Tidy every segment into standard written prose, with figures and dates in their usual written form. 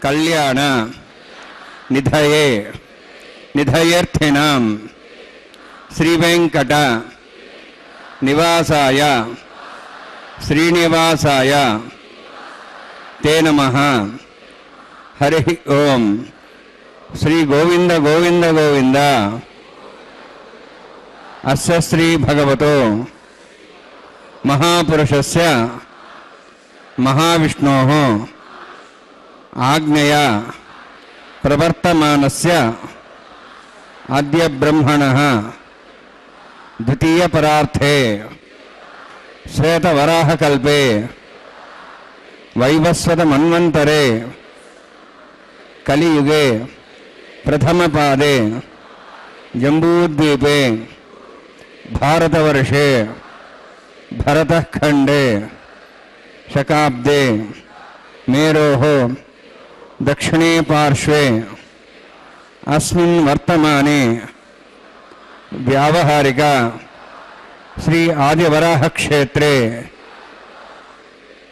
కళ్యాణ నిధయే నిధయేర్థినాం శ్రీవేంకట నివాసాయ శ్రీనివాసాయ తే నమః. హరి ఓం. శ్రీ గోవింద గోవింద గోవింద. అస్య శ్రీ భగవతో మహాపురుషస్య మహావిష్ణోః ఆజ్ఞయా ప్రవర్తమానస్య అద్య బ్రహ్మణః ద్వితీయపరార్థే శ్వేతవరాహకల్పే వైవస్వతమన్వంతరే కలియుగే ప్రథమపాదే జంబూద్వీపే భారతవర్షే భరతఖండే శకాబ్దే మేరోః దక్షిణే పార్శ్వే అస్మిన్ వర్తమానే వ్యావహారిక శ్రీ ఆదివరాహ క్షేత్రే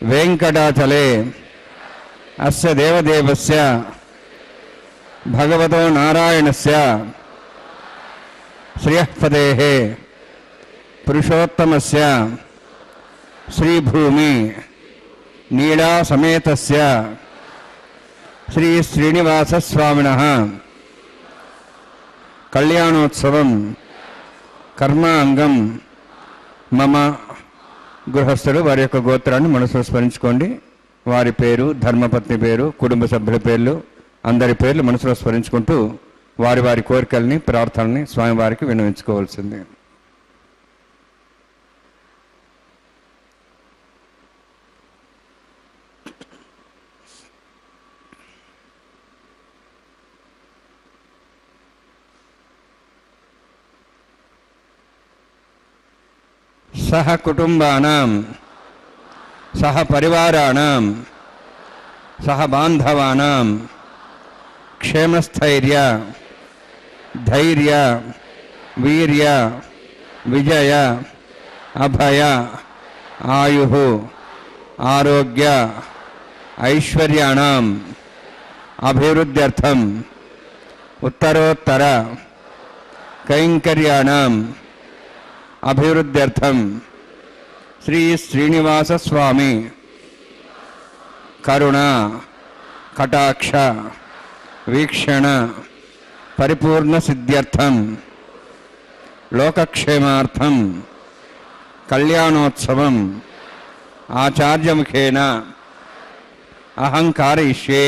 వెంకటాచలే అస్య దేవదేవస్య భగవతో నారాయణస్య శ్రియఃపదేః పురుషోత్తమస్య శ్రీభూమి నీడా సమేతస్య శ్రీ శ్రీనివాసస్వామినః కళ్యాణోత్సవం కర్మాంగం మమ. గృహస్థులు వారి యొక్క గోత్రాన్ని మనసులో స్మరించుకోండి. వారి పేరు, ధర్మపత్ని పేరు, కుటుంబ సభ్యుల పేర్లు, అందరి పేర్లు మనసులో స్మరించుకుంటూ వారి వారి కోరికల్ని, ప్రార్థనని స్వామివారికి విన్నవించుకోవాల్సింది. సహ కుటుంబానాం సహ పరివారాణం సహ బాంధవానాం క్షేమస్థైర్య ధైర్య వీర్య విజయ అభయ ఆయుః ఆరోగ్య ఐశ్వర్యాణం అభివృద్ధ్యర్థం ఉత్తరోత్తర కైంకర్యాణం అభివృద్ధ్యర్థం శ్రీ శ్రీనివాస స్వామి కరుణ కటాక్ష వీక్షణ పరిపూర్ణ సిద్ధ్యర్థం లోకక్షేమార్థం కళ్యాణోత్సవం ఆచార్యముఖేన అహం కారయిష్యే.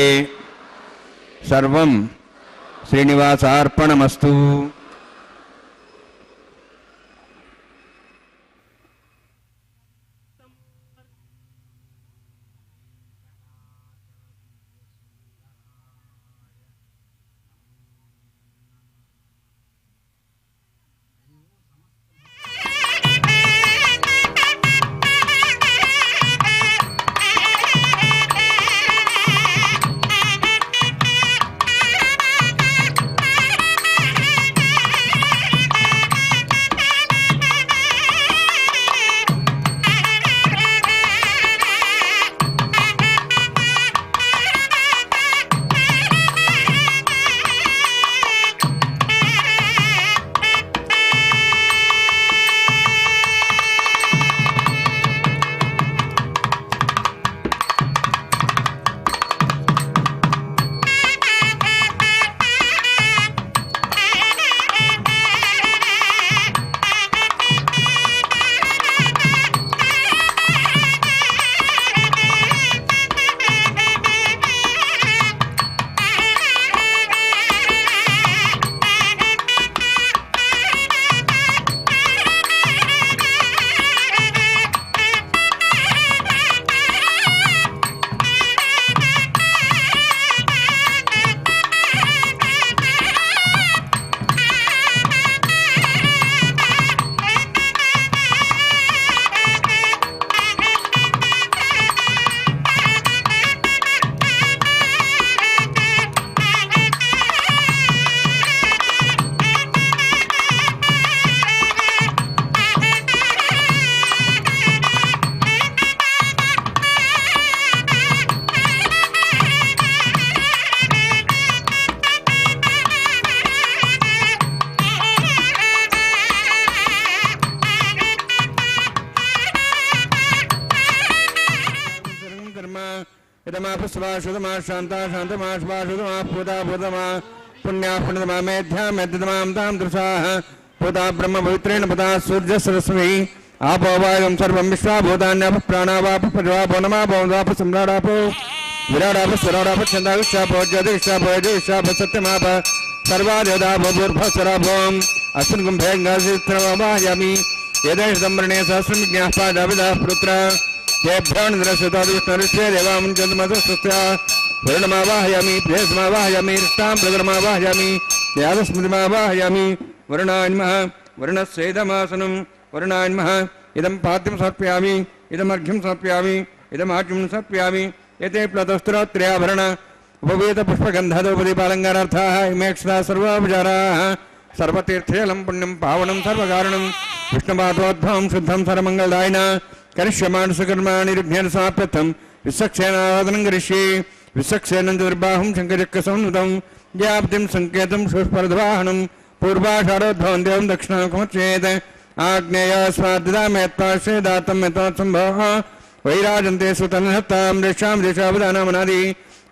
సర్వం శ్రీనివాసార్పణమస్తు. पुष्पाशुतमा शांता शांतमा शुभाशुतमा पूता पूतमा पुण्या पुण्यतमा मेध्या मेध्यतमां तां दृशाः पूता ब्रह्म पवित्रेण पदा सूर्य सरस्वती आपो वायुं सर्वं विश्वा भूतान्याप प्राणावाप परिवापो नमापो वाप सम्राडापो विराडाप स्वराडाप छन्दाविश्वापो ज्योतिविश्वापो यजुविश्वापो सत्यमाप सर्वादेवतापो भूर्भस्वरापोम् अस्मिन् कुम्भे गङ्गासित्रमावाहयामि एतेषु सम्वर्णे सहस्रं विज्ञाः पादाविदाः पुत्र तेभ्योऽनुदृश्यतादिष्णुरिष्ये देवामुञ्चन्द्रमसस्तस्य वरुणमावाहयामि प्रेयसमावाहयामि रिष्टां प्रगरमावाहयामि यादस्मृतिमावाहयामि वरुणाय नमः वरुणस्येदमासनं वरुणाय नमः इदं पाद्यं समर्पयामि इदमर्घ्यं समर्पयामि इदमाच्यं समर्पयामि एते प्लतस्त्रोत्तराभरण उपवेदपुष्पगन्धोपदीपालङ्कारार्थाः इमेक्षता सर्वोपचाराः सर्वतीर्थेलं पुण्यं पावनं सर्वकारणं विष्णुपादोद्भवं शुद्धं सर्वमङ्गलदायिन करिष्यमाणसकर्माणि रुघ्नेन समाप्यर्थं विश्वक्सेनाराधनं करिष्ये विश्वक्सेनं चतुर्बाहुं शङ्खचक्रसंयुतं व्याप्तिं सङ्केतं शुष्परद्वाहनं पूर्वाषाढोद्भवं देवं दक्षिणामुखमुच्येत् आग्नेयास्माद्दामेत्पार्श्वेदातं यतोत्सम्भवः वैराजन्ते सुतन्हत्तां रेषां रेषावदानामनादि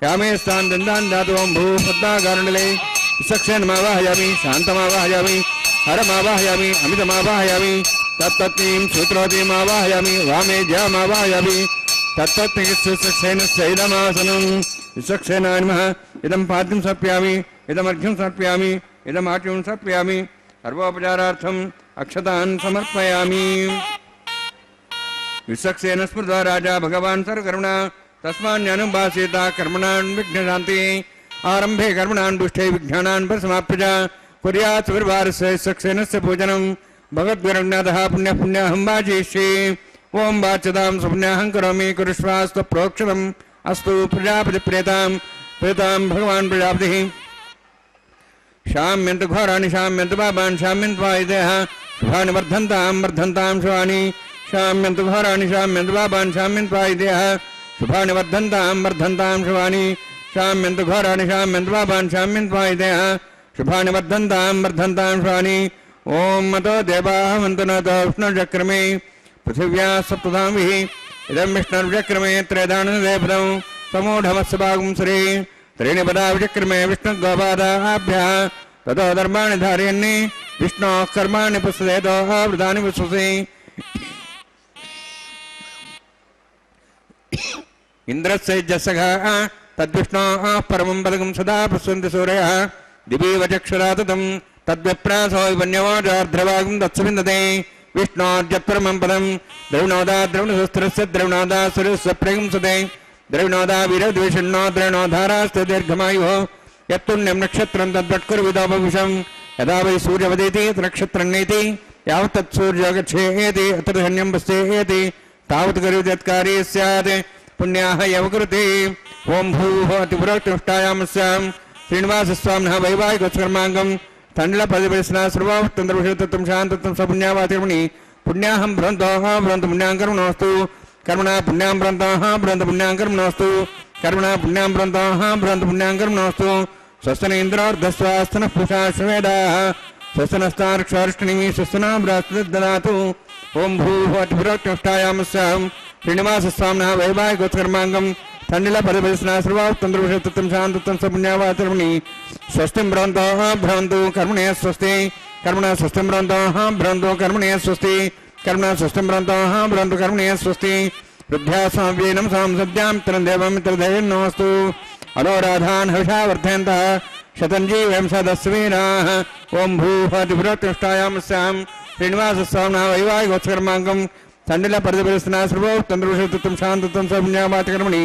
यामे स्थान् दन्दान् दातुं भूपद्माकारणले विश्वक्सेनमावाहयामि शान्तमावाहयामि हरमावाहयामि अमितमावाहयामि तत्तत्नीं सूत्रोतीमावाहयामि वामे ज्यामावाहयामि तत्तत्निकस्यसेनस्यैदमासनं विश्वक्सेनाय नमः इदं पाद्यं समर्पयामि इदमर्घ्यं समर्पयामि इदमाच्यं समर्पयामि सर्वोपचारार्थम् अक्षतान् समर्पयामि विश्वक्सेन स्मृत्वा राजा भगवान् सर्वकर्मणा तस्मान्यनुभासेता कर्मणान् विघ्नशान्ति आरम्भे कर्मणान् दुष्टे विघ्नानान् परसमाप्य च कुर्यात् सुविर्वारस्य विश्वक्सेनस्य पूजनं भगवद्गुरुनाथः पुण्यः पुण्याहं वाचयिष्ये ओं वाच्यतां सुपुण्याहं करोमि कुरुष्वास्तु प्रोक्षणम् अस्तु प्रजापतिप्रेतां प्रेतां भगवान् प्रजापतिः शाम्यन्तु घोराणि शाम्यन्तु पापान् शाम्यन्तु वायुदेः शुभानि वर्धन्तां वर्धन्तां शुभानि शाम्यन्तु घोराणि शाम्यन्तु पापान् शाम्यन्तु वायुदेः शुभानि वर्धन्तां वर्धन्तां शुभानि शाम्यन्तु घोराणि शाम्यन्तु पापान् शाम्यन्तु वायुदेः शुभानि वर्धन्तां वर्धन्तां शुभानि ओं मतो देवाः मन्तुनतो विष्णुर्चक्रमे पृथिव्याः सप्तधामिः इदं विष्णुर्चक्रमे त्रयदानदेवदं समूढमस्य भागं श्री त्रीणि पदा विचक्रमे विष्णुगोपादाभ्यः ततो धर्माणि धारयन्नि विष्णोः कर्माणि पुष्पदेतोः वृतानि पुष्पसि इन्द्रस्य जसखः तद्विष्णोः परमं पदकं सदा पश्यन्ति सूरयः दिवीव चक्षुरा ततं तद्विप्रासो विपन्यवोजार्ध्रभागं तत्सविन्दते विष्णोर्जत्परमं पदं द्रविणोदा द्रविणशस्त्रस्य द्रविणोदा सूर्यस्य प्रगंसते द्रविणोदा वीरद्वेषण्णो द्रविणोधारास्ते दीर्घमायुः यत्पुण्यं नक्षत्रं तद्वट्कुर्विदोपविशं यदा वै सूर्यवदेति नक्षत्रन्नेति यावत् तत्सूर्यो गच्छेति अत्र धन्यं पश्येति तावत् करोति स्यात् पुण्याः यव कुरुते ओं भूः अतिपुरोक्तिष्ठायामस्यां श्रीनिवासस्वामिनः वैवाहिकोत्सर्माङ्गं तण्डलपदिपरिस्ना सर्वोत्तन्द्रविषयतत्वं शान्तत्वं सपुण्यावातिर्मणि पुण्याहं भ्रन्तोः भ्रन्त पुण्यां कर्मणोऽस्तु कर्मणा पुण्यां भ्रन्तोः भ्रन्त पुण्यां कर्मणोऽस्तु कर्मणा पुण्यां भ्रन्तोः भ्रन्त पुण्यां कर्मणोऽस्तु स्वस्तिन इन्द्रोर्धस्वास्तनः पूषा श्वेदाः स्वस्तिनस्तार्क्षार्ष्णिमी स्वस्तिना बृहस्पतिर्ददातु ओं भूः अतिपुरोक्तिष्ठायामस्यां श्रीनिवासस्वामिनः वैवाहिकोत्सर्माङ्गं तण्डलपदिपरिस्ना सर्वोत्तन्द्रविषयतत्वं शान्तत्वं सपुण्यावातिर्मणि स्वस्तिं भ्रवन्तोः भ्रवन्तु कर्मणे स्वस्ति कर्मणा स्वस्तिं भ्रवन्तोः भ्रवन्तु कर्मणे स्वस्ति कर्मणा स्वस्तिं भ्रवन्तोः भ्रवन्तु कर्मणे स्वस्ति वृद्ध्यास्माव्येनं सां सद्यां मित्रं देवं मित्रधैर्यन्नोऽस्तु अलोराधान् हर्षा वर्धयन्तः शतं जीवं सदस्वीराः ओं भूः अतिपुरोक्तिष्ठायामस्यां श्रीनिवासस्वामिनः वैवाहिकोत्सर्माङ्गं तण्डलपदिपरिस्ना सर्वोत्तन्द्रविषयतत्वं शान्तत्वं सपुण्यावातिर्मणि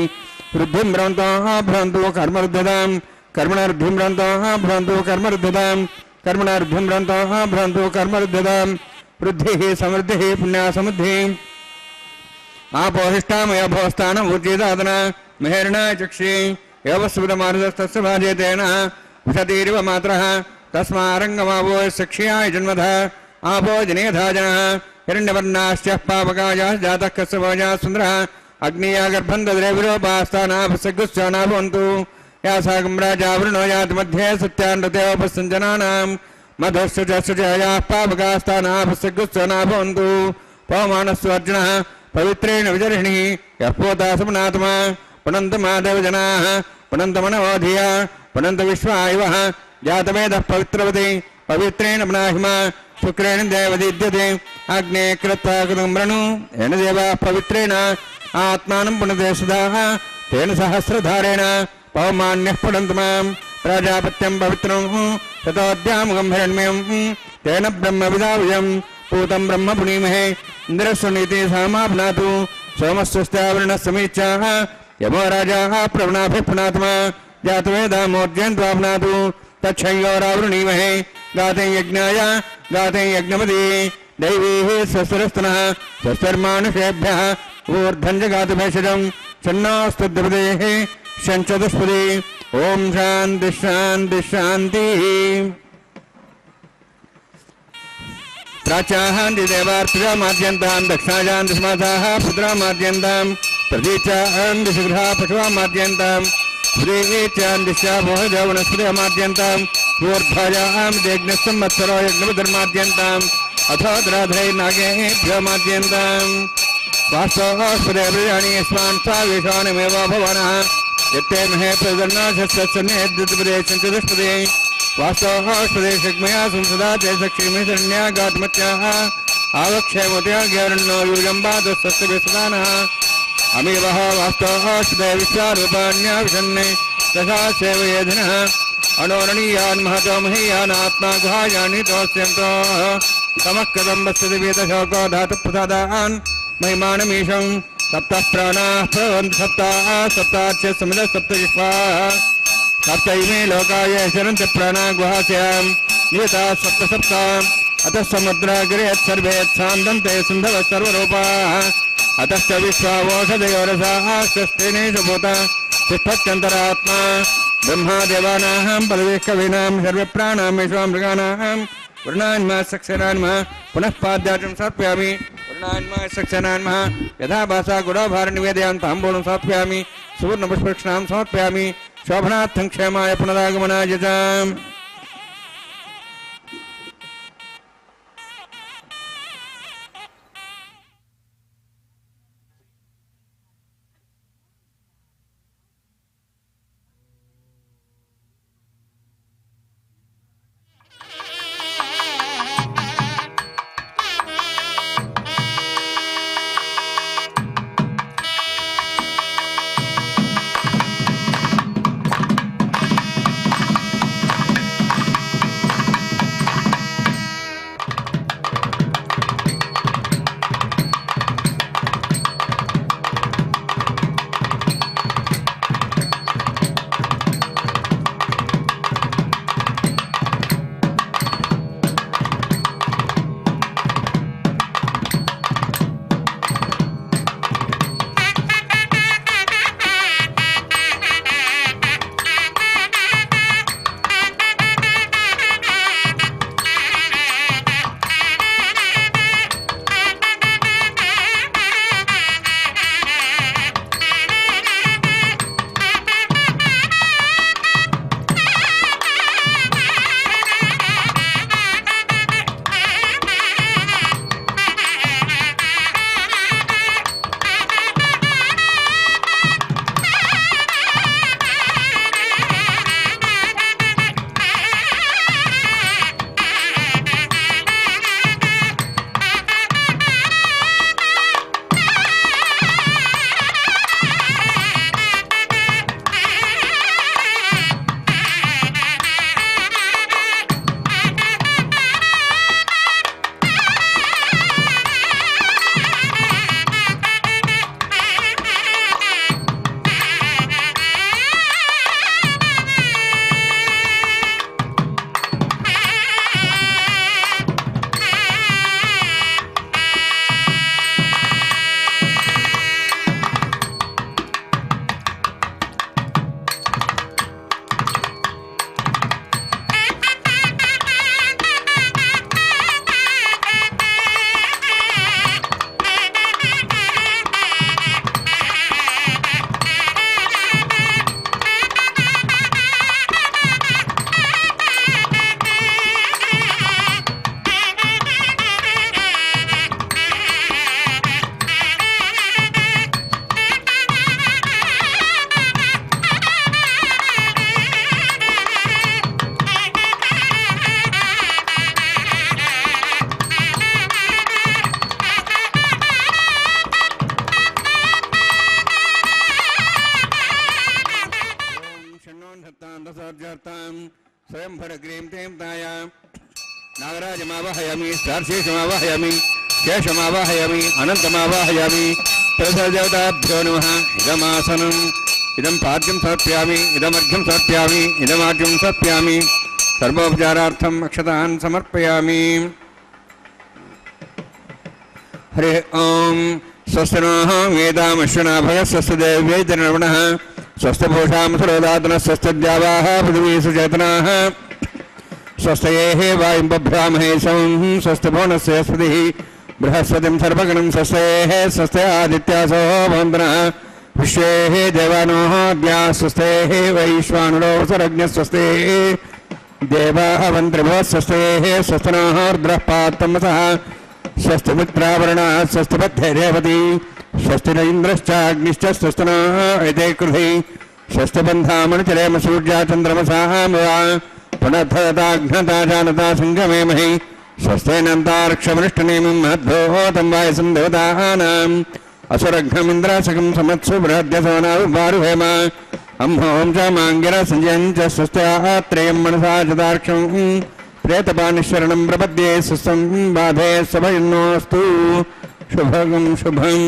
वृद्धिं भ्रवन्तोः भ्रवन्तु कर्मरुद्धतां कर्मणारुद्धिं भ्रवन्तोः भ्रवन्तु कर्मरुद्धतां कर्मणारुद्धिं भ्रवन्तोः भ्रवन्तु कर्मरुद्धतां वृद्धिः समृद्धिः पुण्यासमुद्धिः आपोहिष्ठामय भोस्थानम् ऊर्जिदादना मेहर्णा चक्षे एवस्वतमारुदस्तस्य भाजेतेन विशतीरिव मात्रः तस्मारङ्गमावो शिक्ष्याय जन्मधः आपो जनेधा जनः हिरण्यवर्णाश्च पावकायाः जातः कस्य भोजाः सुन्दरः अग्निया गर्भं दद्रेविरोपास्तानाभसगुश्चाना भवन्तु या सागं राजा वृणो याति मध्ये सत्यानृतेवपस्सञ्जनानां मधुश्च च याः पावकास्तानाभसगुश्चाना भवन्तु पवमानस्व अर्जुनः पवित्रेण विजर्हिणिः यः पोता समनात्मा पुनन्तमादेवजनाः पुनन्तमनवोधिया पुनन्त विश्वायुवः जातवेदः पवित्रवति पवित्रेण पुनाहिमा शुक्रेण देवदीद्यते अग्ने कृत्वा कृतम्रणु येन देवाः पवित्रेण आत्मानं पुनते सुधाः तेन सहस्रधारेण पवमान्यः पुनन्तमां प्रजापत्यं पवित्रं ततोऽद्यामुखं हिरण्मयं तेन ब्रह्मविदावयं पूतं ब्रह्म पुनीमहे इन्द्रस्वनीति सामाप्नातु सोमस्वस्त्यावरणः समीचाः यमो राजाः प्रवणाभिः पुनात्मा जातवेदामोर्जयन्त्वाप्नातु तच्छयोरावृणीमहे गाते यज्ञाय गाते यज्ञपदी दैवीः स्वस्वरस्तनः स्वस्वर्मानुषेभ्यः ऊर्ध्वञ्जगातभेषजं छन्नास्तुद्यपदेः शञ्चतुष्पदी ओम शांति शांति शांति। प्राचाहान्ति देवार्पजा माद्यन्तां दक्षाजान्ति स्माताः पुत्रा माद्यन्तां प्रतीचान्ति शीघ्रा पशुवा माद्यन्तां श्रीचान्ति शाभोजो वनस्पतिः माद्यन्तां ऊर्ध्वजां देग्नस्संवत्सरो यज्ञपतिर्माद्यन्ताम् अथो द्राधरे नागेभ्यो माद्यन्तां वास्तवस्पदे प्रजानि यस्मान् सा विशानमेव भवनः यत्ते महे प्रदन्नाशस्सन्नेद्युतिपदे चतुष्पदे वास्तवस्पदे शक्मया संसदा ते सक्षिमे शरण्या गातमत्याः आवक्षयमत्या ज्ञारण्यो यूयम्बादस्सस्यविसदानः अमीवः वास्तवस्पदे विश्वारूपाण्या विषन्ने तथा सेवयेधिनः अणोरणीयान् महतो महीयान् आत्मा गुहायानि तोस्यन्तोः तमः कदम्बस्य दिव्यतशोको धातुप्रसादान् महिमानमीशं सप्तः प्राणाः प्रभवन्ति सप्ताः सप्ताच्च समिदः सप्तजिह्वाः सप्तैमे लोकाय शरन्ति प्राणा गुहास्यां नियताः सप्त सप्ता अतः समुद्रागिरेत् सर्वेत् सान्दन्ते सिन्धवः सर्वरूपाः अतश्च विश्वावोषधयोरसाः षष्ठेनेषु भूता तिष्ठत्यन्तरात्मा ब्रह्मादेवानां पदवीः कवीनां सर्वप्राणां विश्वामृगाणां वर्णान्मा सक्षरान्मा पुनः पाद्याचं समर्पयामि वर्णान्मा सक्षरान्मा यथा भाषा गुडोभार निवेदयामि ताम्बूलं समर्पयामि सुवर्णपुष्पक्षणां समर्पयामि शोभनार्थं क्षेमाय पुनरागमनाय च। ధర్మాంతసోర్జార్థం స్వయంభరగ్రీం తేం తాయ నాగరాజమావాహయామి సార్శేషమావాహయామి శేషమావాహయామి అనంతమావాహయామి ప్రసదేవతాభ్యో నమః. ఇదమాసనం ఇదం పాద్యం సమర్ప్యామి ఇదమర్ఘ్యం సమర్ప్యామి ఇదమాద్యం సమర్ప్యామి సర్వోపచారార్థం అక్షతాన్ సమర్పయామి. హరి ఓం. స్వస్తి నో వేదామశ్వనాభయ స్వస్తి దేవ్యైర్నవణః స్వస్తి భూషాం సురోదాతన స్వస్తి ద్యావాః పృథివీ సుచేతనాః స్వస్తయేః వాయుం బభ్రామహే సౌం స్వస్తి భువనస్య స్పతిః బృహస్పతిం సర్వగణం స్వస్తయేః స్వస్తి ఆదిత్యాసో భవంతునః విశ్వేః దేవానో అద్యా స్వస్తయేః వైశ్వానరో సరజ్ఞः స్వస్తయేః దేవాః వంత్రిభవः స్వస్తయేః స్వస్తినో రుద్రః పాత్తమసః స్వస్తి మిత్రావరుణः స్వస్తి పద్మరేవతి స్వస్తి ఇంద్రశ్చాగ్నిశ్చ స్వస్తినో యతే కృధి స్వస్తి బంధామనుచరేమ సూర్యా చంద్రమసాః పునః జానతా సంగమేమహి స్వస్తేనంతార్క్షమృష్టనేమిం మహద్భూతం వాయసం దేవతానాం అసురఘ్నమింద్రాసకం సమత్సు బృహద్యసోనావిభారుహేమ అంహోం చ మాంగిర సంజయం చ స్వస్త్యాత్రేయం మనసా చదార్క్షం ప్రేతపానిశరణం ప్రపద్యే సుస్తం బాధే సభయన్నోస్తు శుభగం శుభం.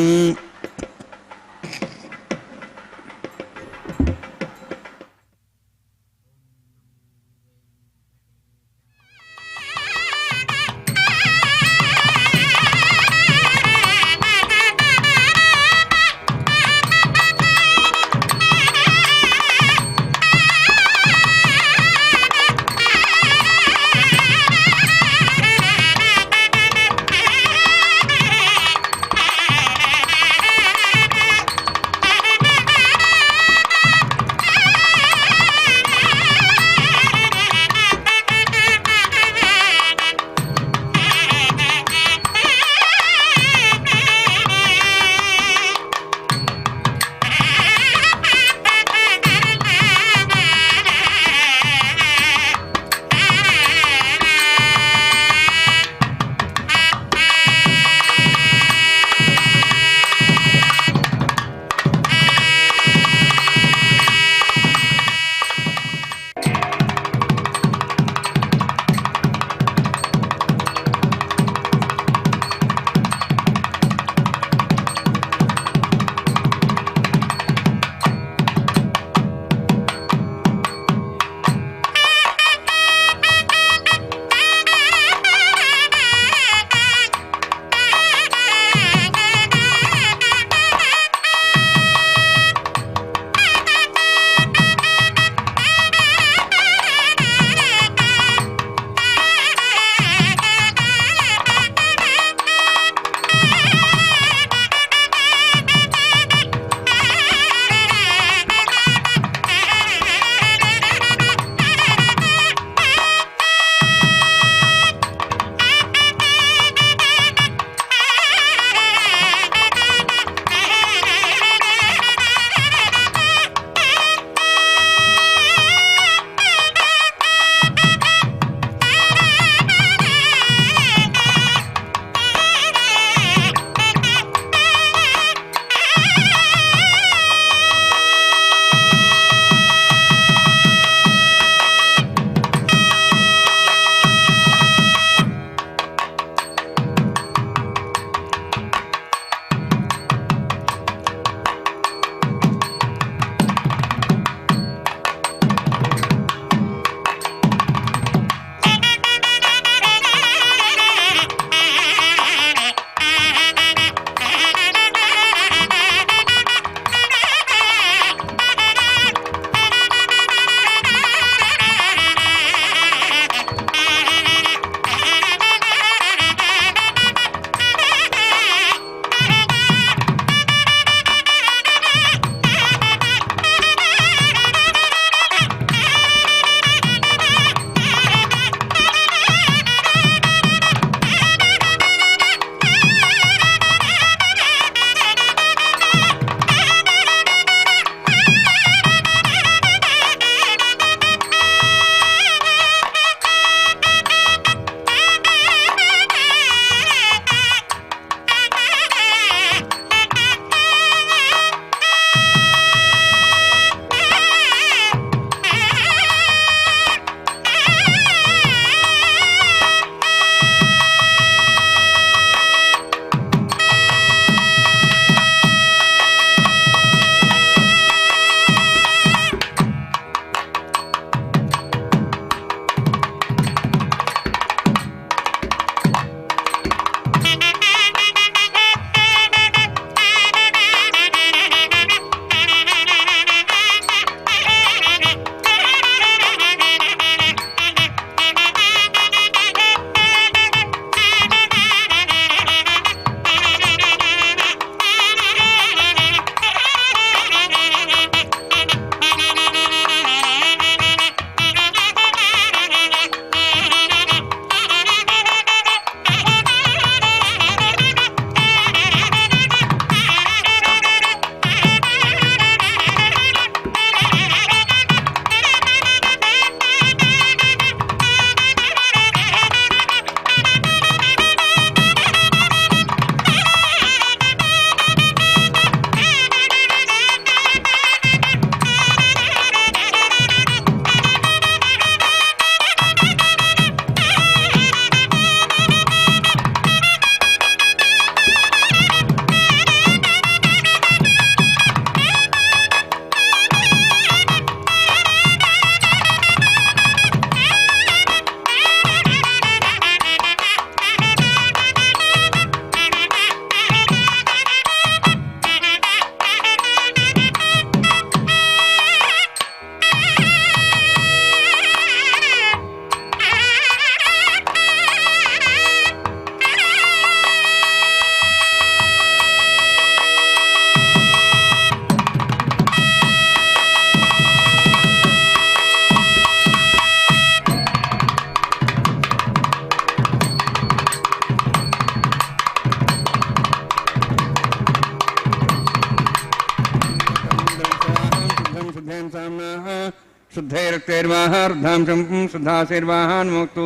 शुद्धैरक्तैर्वाहार्धांशं शुद्धाशीर्वाहान्मुक्तु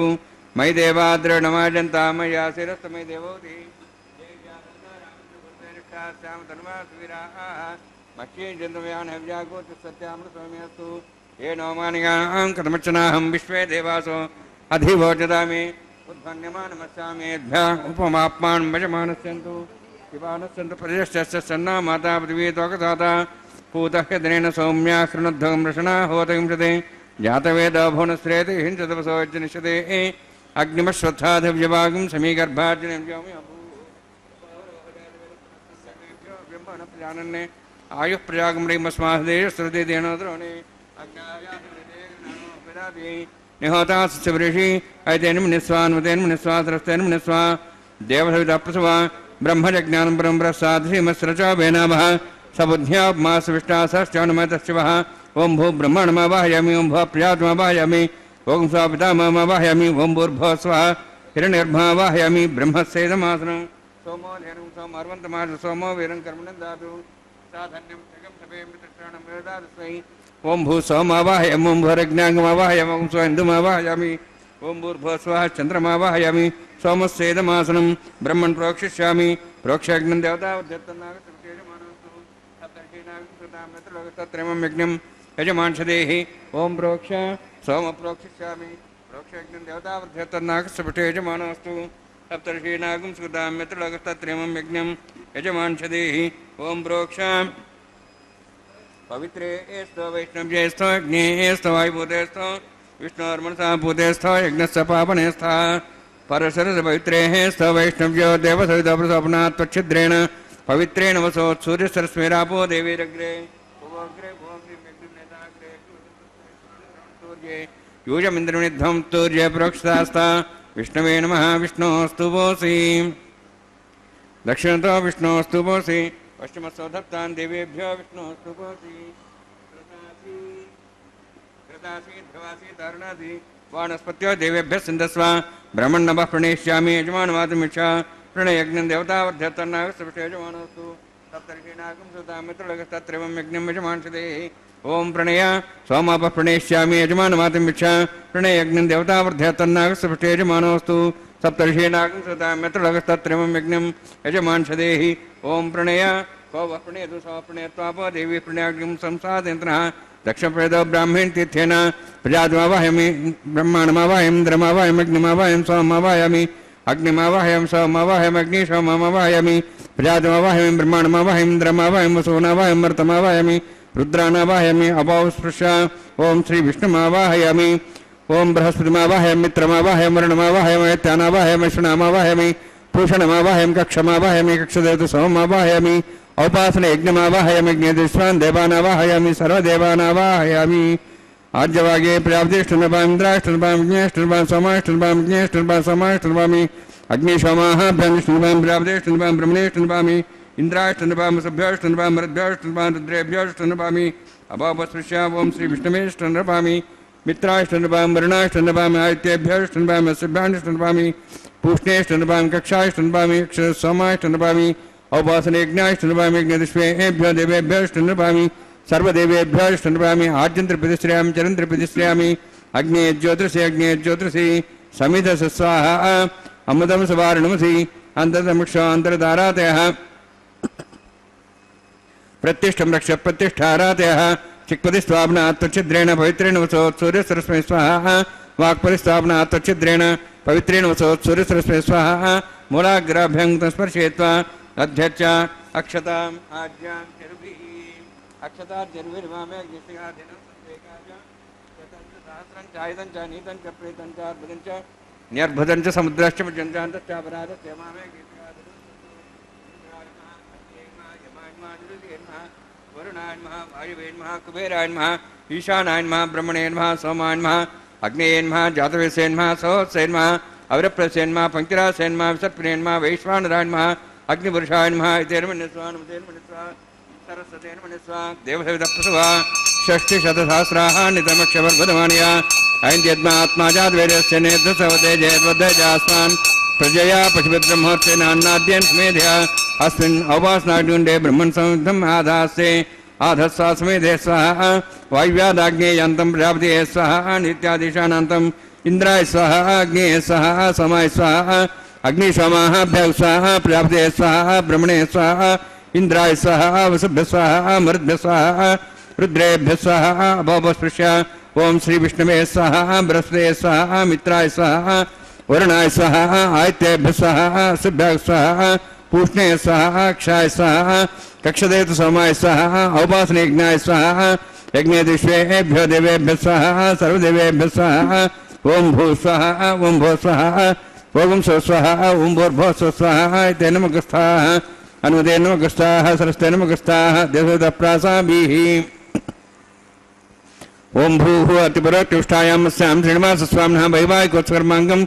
मयि देवाद्रणमाजन्ता मय्या शिरस्तमयि देवोति मह्ये जन्तव्यानव्यागोच सत्यामृतस्वाम्यस्तु ये नवमानिगां कथमर्चनाहं विश्वे देवासो अधिवोचदामि उद्भन्यमानमस्यामेभ्यः उपमाप्मान् भजमानस्यन्तु शिवानस्यन्तु प्रजश्च सन्ना माता पृथिवी त्वकदाता पूतः दिनेन सौम्या कृणुद्धं रशना होतविंशते जातवेद भुवनश्रेति हिंसतपसो निश्यते अग्निमश्वत्थाधिव्यभागं समीगर्भार्जनं जानन्ने आयुः प्रजागमृमस्मादेश श्रुति देनोद्रोणे निहोता सृषि ऐतेन मुनिस्वान्वतेन मुनिस्वा सरस्तेन मुनिस्वा देवसविता प्रसवा ब्रह्मजज्ञानं ब्रह्मप्रसादश्रीमस्रचा वेनाभः सबुद्ध्यामासविष्टा सहस्रानुमतशिवः ओं भू ब्रह्मणमावाहयामि ओं भू प्रजातमावाहयामि ओं स्वापिताममावाहयामि ओं भूर्भुवः स्वः हिरण्यर्भमावाहयामि ब्रह्मस्येदमासनं सोमो धेनुं सोमर्वन्तमास सोमो वीरं कर्मणं दातु साधन्यं जगं सभेमित्रश्रणं वेदादस्मै ओं भू सोमावाहयामि ओं भूरज्ञाङ्गमावाहयामि ओं स्वइन्दुमावाहयामि ओं भूर्भुवः स्वः चन्द्रमावाहयामि सोमस्येदमासनं ब्रह्मन् प्रोक्षिष्यामि प्रोक्षयज्ञं देवतावद्यत्तन्नागतृतीयजमानस्तु यज्ञं यजमांशदेहि ओं प्रोक्ष सोम प्रोक्षिष्यामि प्रोक्षयज्ञं देवतावद्यत्तन्नागतृतीय यजमानस्तु सप्तर्षीनागं सुतां यत्रलोकस्तत्रेमं यज्ञं यजमांशदेहि ओं प्रोक्ष पवित्रे एस्तो वैष्णव्येस्तो अग्नेस्तो वायुभूतेस्तो विष्णोर्मनसा भूतेस्तो यज्ञस्य पावनेस्था परशरस पवित्रेः स्त वैष्णव्यो देवसवितप्रसोपना त्वच्छिद्रेण पवित्रेण वसोत् सूर्यसरस्मेरापो देवीरग्रे यूजमिन्द्रनिध्वं तूर्य प्रोक्षितास्ता विष्णवे नमः विष्णोस्तु वोसि दक्षिणतो विष्णोस्तु वोसि पश्चिमस्थो धत्तान् देवेभ्यो विष्णोस्तु वोसि कृतासि ध्रुवासि दारुणासि वानस्पत्यो देवेभ्यः सिन्धस्व ब्रह्मण्णवः प्रणेष्यामि यजमानवादमिच्छा प्रणयज्ञं देवतावर्ध्यत्तन्नागस्तविष्टे यजमानोऽस्तु सप्तर्षीणागं सुतां मित्रलोकस्तत्रैवं यज्ञं यजमांशदेहि ओं प्रणय सोमापः प्रणेष्यामि यजमानवादमिच्छा प्रणयज्ञं देवतावर्ध्यत्तन्नागस्तविष्टे यजमानोऽस्तु सप्तर्षीणागं सुतां मित्रलोकस्तत्रैवं यज्ञं यजमांशदेहि ओं प्रणय को वः प्रणेतु सो प्रणयत्वापो देवी प्रणयाग्निं संसादयन्त्रः दक्षप्रदो ब्राह्मण तीर्थेन प्रजातमावाहयामि ब्रह्माणमावाहयामि इन्द्रमावाहयामि अग्निमावाहयामि सोममावाहयामि अग्निमावाहयामि सोममावाहयामि अग्नि सोममावाहयामि प्रजातमावाहयामि ब्रह्माणमावाहयामि इन्द्रमावाहयामि वसुनावाहयामि मर्तमावाहयामि रुद्रानावाहयामि अपावस्पृश्य ओं श्री विष्णुमावाहयामि ओं बृहस्पतिमावाहयामि मित्रमावाहयामि वरुणमावाहयामि ऐत्यानावाहयामि शुनामावाहयामि पूषणमावाहयामि कक्षमावाहयामि कक्षदेवतु सोममावाहयामि औपासन यज्ञमावाहयामि यज्ञेश्वरान् देवानावाहयामि सर्वदेवानावाहयामि आद्यवागे प्रजापतिष्ठनपामि इन्द्राष्टनपामि विज्ञेष्टनपामि सोमाष्टनपामि विज्ञेष्टनपामि सोमाष्टनपामि अग्निशोमाहाभ्यां विष्णुपामि प्रजापतिष्ठनपामि ब्रह्मणेष्टनपामि इन्द्राष्टनपामि सभ्योष्टनपामि मरुद्भ्योष्टनपामि रुद्रेभ्योष्टनपामि अपावस्पृश्य ओं श्री विष्णुमेष्टनपामि मित्राष्टनपामि वरुणाष्टनपामि आदित्येभ्योष्टनपामि अस्यभ्याष्टनपामि पूष्णेष्टनपामि कक्षाष्टनपामि सोमाष्टनपामि औपासन यज्ञाष्टनपामि यज्ञदिष्वेभ्यो देवेभ्योष्टनपामि सर्वदेवेभ्योष्टनपामि आद्यन्त्रप्रतिश्रयामि चरन्त्रप्रतिश्रयामि अग्ने ज्योतिषि समिधस स्वाहा अमृतं सुवारणमसि अन्तर्मुक्षो अन्तर्धारातयः प्रतिष्ठं रक्ष प्रतिष्ठारातयः चिक्पतिस्वाप्ना त्वच्छिद्रेण पवित्रेण वसोत् सूर्यसरस्मै स्वाहा वाक्परिस्वाप्ना त्वच्छिद्रेण पवित्रेण वसोत् सूर्यसरस्मै स्वाहा मूलाग्राभ्यं स्पर्शयित्वा अध्यच्च अक्षताम् आज्ञां चरुभिः अक्षतार्जर्विर्वामे अग्निशिखादिनं संवेकाय सहस्रं चायुधं च नीतं च प्रेतं च अर्बुदं च न्यर्भुदं च समुद्रश्च मज्जन्तान्तश्च अपराधश्च मामे वरुणाय नमः वायुवे नमः कुबेराय नमः ईशानाय नमः ब्रह्मणे नमः सोमाय नमः अग्नेये नमः जातवेदसे नमः सहोत्से नमः अवरप्रसे नमः पंक्तिरासे नमः विसर्पणे नमः वैश्वानराय नमः अग्निपुरुषाय नमः इतेर्मन्यस्वा सरस्वतेर्मन्यस्वा देवसवितप्रसवा षष्टिशतसहस्राः नितमक्षवर्धमानया ऐन्द्यद्मात्माजाद्वेदस्य नेत्रसवते जयद्वद्वजास्मान् प्रजया पशुभिर्ब्रह्मोत्सेन अन्नाद्येन समेधया अस्मिन् अवासनाग्निकुण्डे ब्रह्मन् संयुक्तम् आधास्ते ఆధస్వాసమేధే స్వాహ వాయువ్యాదాగ్నేయాంతం ప్రజాపతే స్వాహ నిత్యాదిశానాంతం ఇంద్రాయ స్వాహ అగ్నేయ స్వాహ సమాయ స్వాహ అగ్నిశమాభ్య స్వాహ ప్రజాపతే స్వాహ బ్రహ్మణే స్వాహ ఇంద్రాయ స్వాహ వసుభ్య స్వాహ మరుద్భ్య స్వాహ రుద్రేభ్య స్వాహ అభోపస్పృశ్య ఓం శ్రీ విష్ణవే స్వాహ బృహస్పతే స్వాహ మిత్రాయ స్వాహ వరుణాయ స్వాహ ఆదిత్యేభ్య స్వాహ శుభ్య స్వాహ పూష్ణే స్వాహ క్షాయ స్వాహ కక్షదేతు సోమాయ స్వాహ ఔపాసనయజ్ఞాయ స్వాహ యజ్ఞేదిష్వేభ్యో దేవేభ్య స్వాహ సర్వదేవేభ్య స్వాహ ఓం భూ స్వాహ ఓం భో స్వాహ ఓం స్వ స్వాహ ఓం భూర్భో స్వ స్వాహ ఇతే నమగస్థాః అనుదే నమగస్థాః సరస్తే నమగస్థాః దేవదప్రాసాభిః ఓం భూః అతిపరోక్తిష్టాయామస్యాం శ్రీనివాసస్వామినః వైవాహికోత్సకర్మాంగం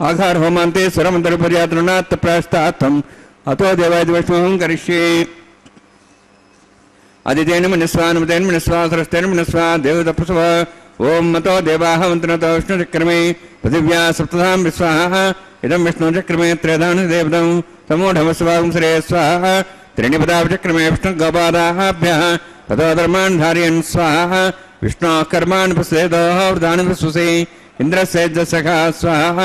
ఆఘార హోమాంతే స్వరమంతరపర్యాతృణాత్ ప్రాయస్తాత్తం అతో దేవాది వైష్ణవం కరిష్యే అదితేన మనస్వా నమతేన మనస్వా సరస్తేన మనస్వా దేవదప్రసవ ఓం మతో దేవాః వంతనతో విష్ణుచక్రమే పృథివ్యా సప్తధాం విశ్వాః ఇదం విష్ణుచక్రమే త్రేధాని దేవతం సమూఢమస్వాగం శ్రే స్వాహ త్రిణిపదాచక్రమే విష్ణుగోపాదాభ్యః తతో ధర్మాన్ ధారయన్ స్వాహ విష్ణు కర్మాణి ప్రసేదోః వృతాని ప్రస్వసి ఇంద్రస్యేజ్జసఖా స్వాహ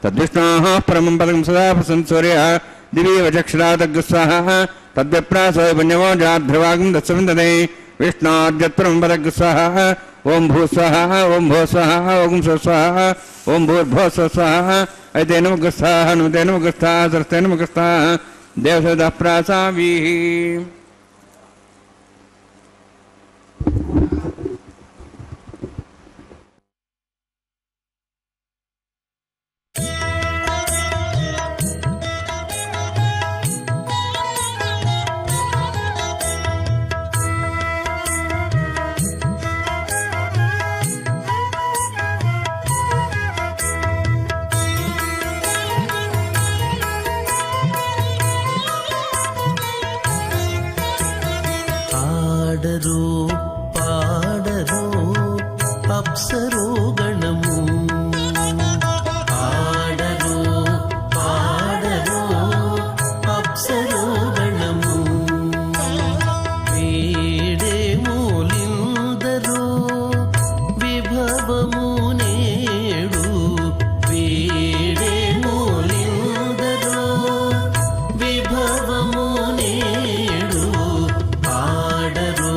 తద్విష్ణోః పరమం పదం సదా ప్రసన్ సూర్య దివీవచక్షరాదగ్గ స్వాహ తద్విప్రాసో పుణ్యమో జాధ్రువాగం దత్సవిందనే విష్ణోర్జత్పరం పదగ్గ స్వాహ ఓం భూ స్వాహ ఓం భో స్వాహ ఓం స్వ స్వాహ ఓం భూర్భో స్వ స్వాహ అయితే నమగస్థాః నమతే నమగస్థాః సరస్తే నమగస్థాః దేవసదః ప్రాసాభిః పాడరు పాడరు అప్సరో గణము పాడరు పాడరు అప్సరో గణము వీడే మూలిందరో విభవము నేడు వీడే మూలిందరో విభవము నేడు పాడరు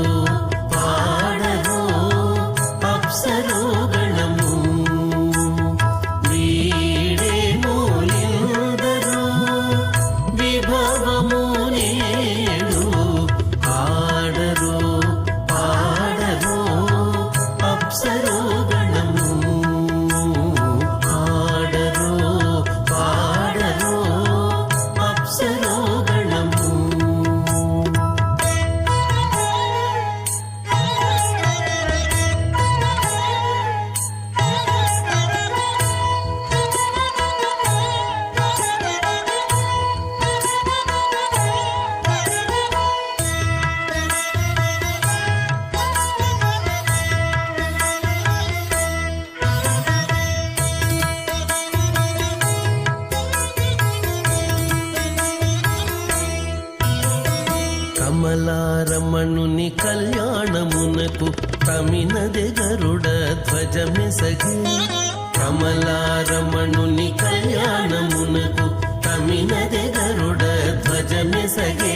పాడరు అప్సరో గణము వీడే మూలిందరో విభవము నేడు పాడరు పాడరు అప్సరో గణము పాడరు పాడరు అప్సరో గణము కమలారమణుని కళ్యాణమునకు తమినదే గరుడ ధ్వజమెసగి కమలారమణుని కళ్యాణమునకు తమినదే గరుడ ధ్వజమెసగే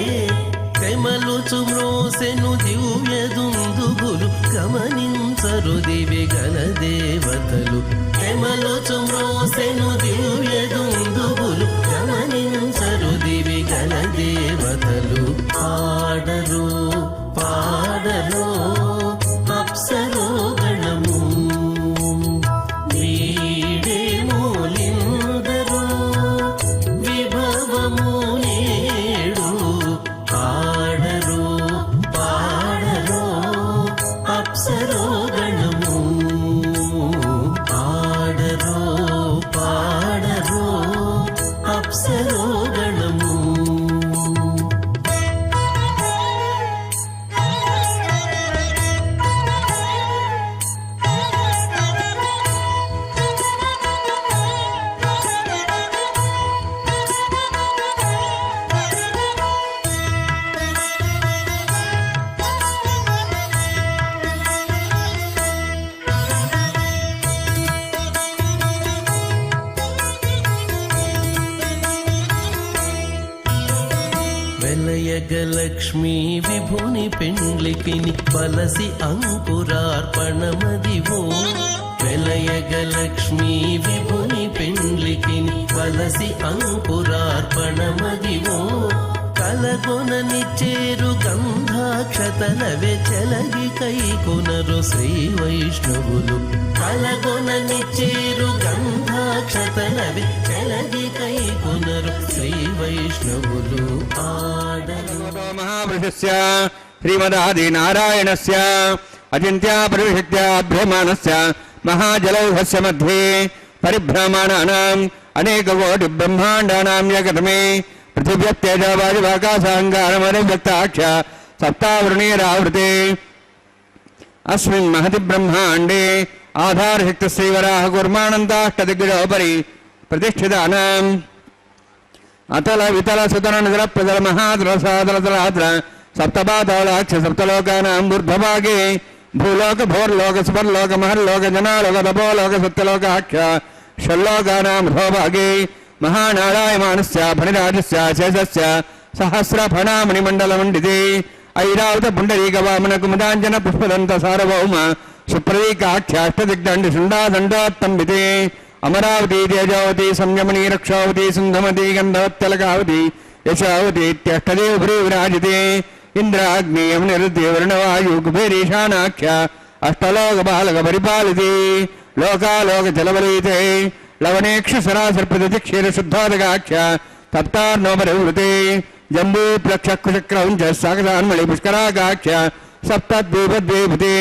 తెమలుచు మ్రోసెను దివ్య దుందుగులు గమనించరు దివి గల దేవతలు తెమలుచు మ్రోసెను దివ్య దుందుగులు గమనించరు దివి గల దేవతలు పాడరు పాడరు అప్సరో గణము వీడే మూలిందరో విభవము నేడు పాడరు పాడరు అప్సరో గణము పాడరు వెలయగలక్ష్మీ విభుని పెండ్లికిని వలసి అంకురార్పణమదివో వెలయగలక్ష్మీ విభుని పెండ్లికిని వలసి అంకురార్పణమదివో కలగొనని చేరు గంధాక్షతలవే చెలగి కైకొనరు శ్రీ వైష్ణవులు కలగొనని చేరు గంధాక్షతలవే చెలగి కైకొనరు శ్రీ వైష్ణవులు ఆడరు మహాపురుషస్య శ్రీమదాది నారాయణస్య అచింత్యా పరిశక్త్యాభ్యమానస్య మహాజలౌహస్య మధ్యే పరిభ్రమాణానాం అనేకకోటి బ్రహ్మాండానాం యగతమే పృథివ్యత్యేజవాయువాకాశాంగారమరివ్యక్తాక్ష సప్తావృణీరావృతే అస్మిన్ మహతి బ్రహ్మాండే ఆధారశక్తి శ్రీవరాహ కుర్మాణంతాష్టదిగ్గజోపరి ప్రతిష్ఠితానాం అతల వితల సుతల నితల ప్రజల మహాదల సాదల తలాద్ర సప్తపాతాళాక్ష సప్తలోకానాం ఊర్ధ్వభాగే భూలోక భోర్లోక సుపర్లోక మహర్లోక జనాలోక తపోలోక సత్యలోకాక్ష షల్లోకానాం అధోభాగే మహానారాయమానస్య ఫణిరాజస్య శేషస్య సహస్ర ఫణామణిమండలమండితే ఐరావత పుండరీక వామన కుముదాంజన పుష్పదంత సార్వభౌమ సుప్రదీకాఖ్యాష్టదిగ్దండి శుండాదండోత్తంబితే అమరావతి తేజావతి సంయమనీ రక్షావతి సింధమతి గంధవత్తలకావతి యశావతి ఇత్యష్టదేవపురీ విరాజితే ఇంద్రాగ్నేయం నిరుద్దే వరుణవాయు కుబేరీశానాఖ్య అష్టలోక బాలక పరిపాలితే లోకాలోక జలవలీతే లవణేక్ష సరాసర్పతి క్షీర శుద్ధోదగాఖ్య తప్తార్నోపరివృతే జంబూ ప్లక్షకుచక్రౌంచ సాగసాన్మళి పుష్కరాగాఖ్య సప్తద్వీపద్వీభుతే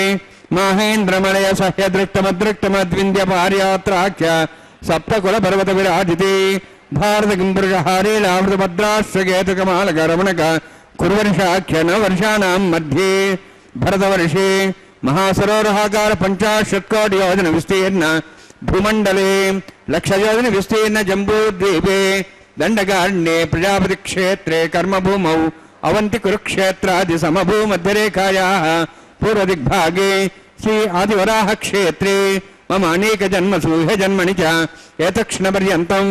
మాహేంద్రమలయ సహ్యదృష్టమదృష్టమద్వింద్య పార్యాత్రాఖ్య సప్తకుల పర్వత విరాజితే భారత కింపురుషహారీలామృతభద్రాశ్వకేతుకమాలక రమణక కుర్వర్షాఖ్య నవర్షాణం మధ్యే భరతవర్షే మహాసరోరహాకార పంచాశత్కోటి యోజన విస్తీర్ణ భూమండలే లక్షయోజన విస్తీర్ణ జంబూద్వీపే దండకారణ్యే ప్రజాపతి క్షేత్రే కర్మభూమౌ అవంతి కురుక్షేత్రాది సమభూమధ్యరేఖాయాః పూర్వదిగ్భాగే శ్రీ ఆదివరాహ క్షేత్రే మమ అనేక జన్మసు హే జన్మని చ ఏతక్షణపర్యంతం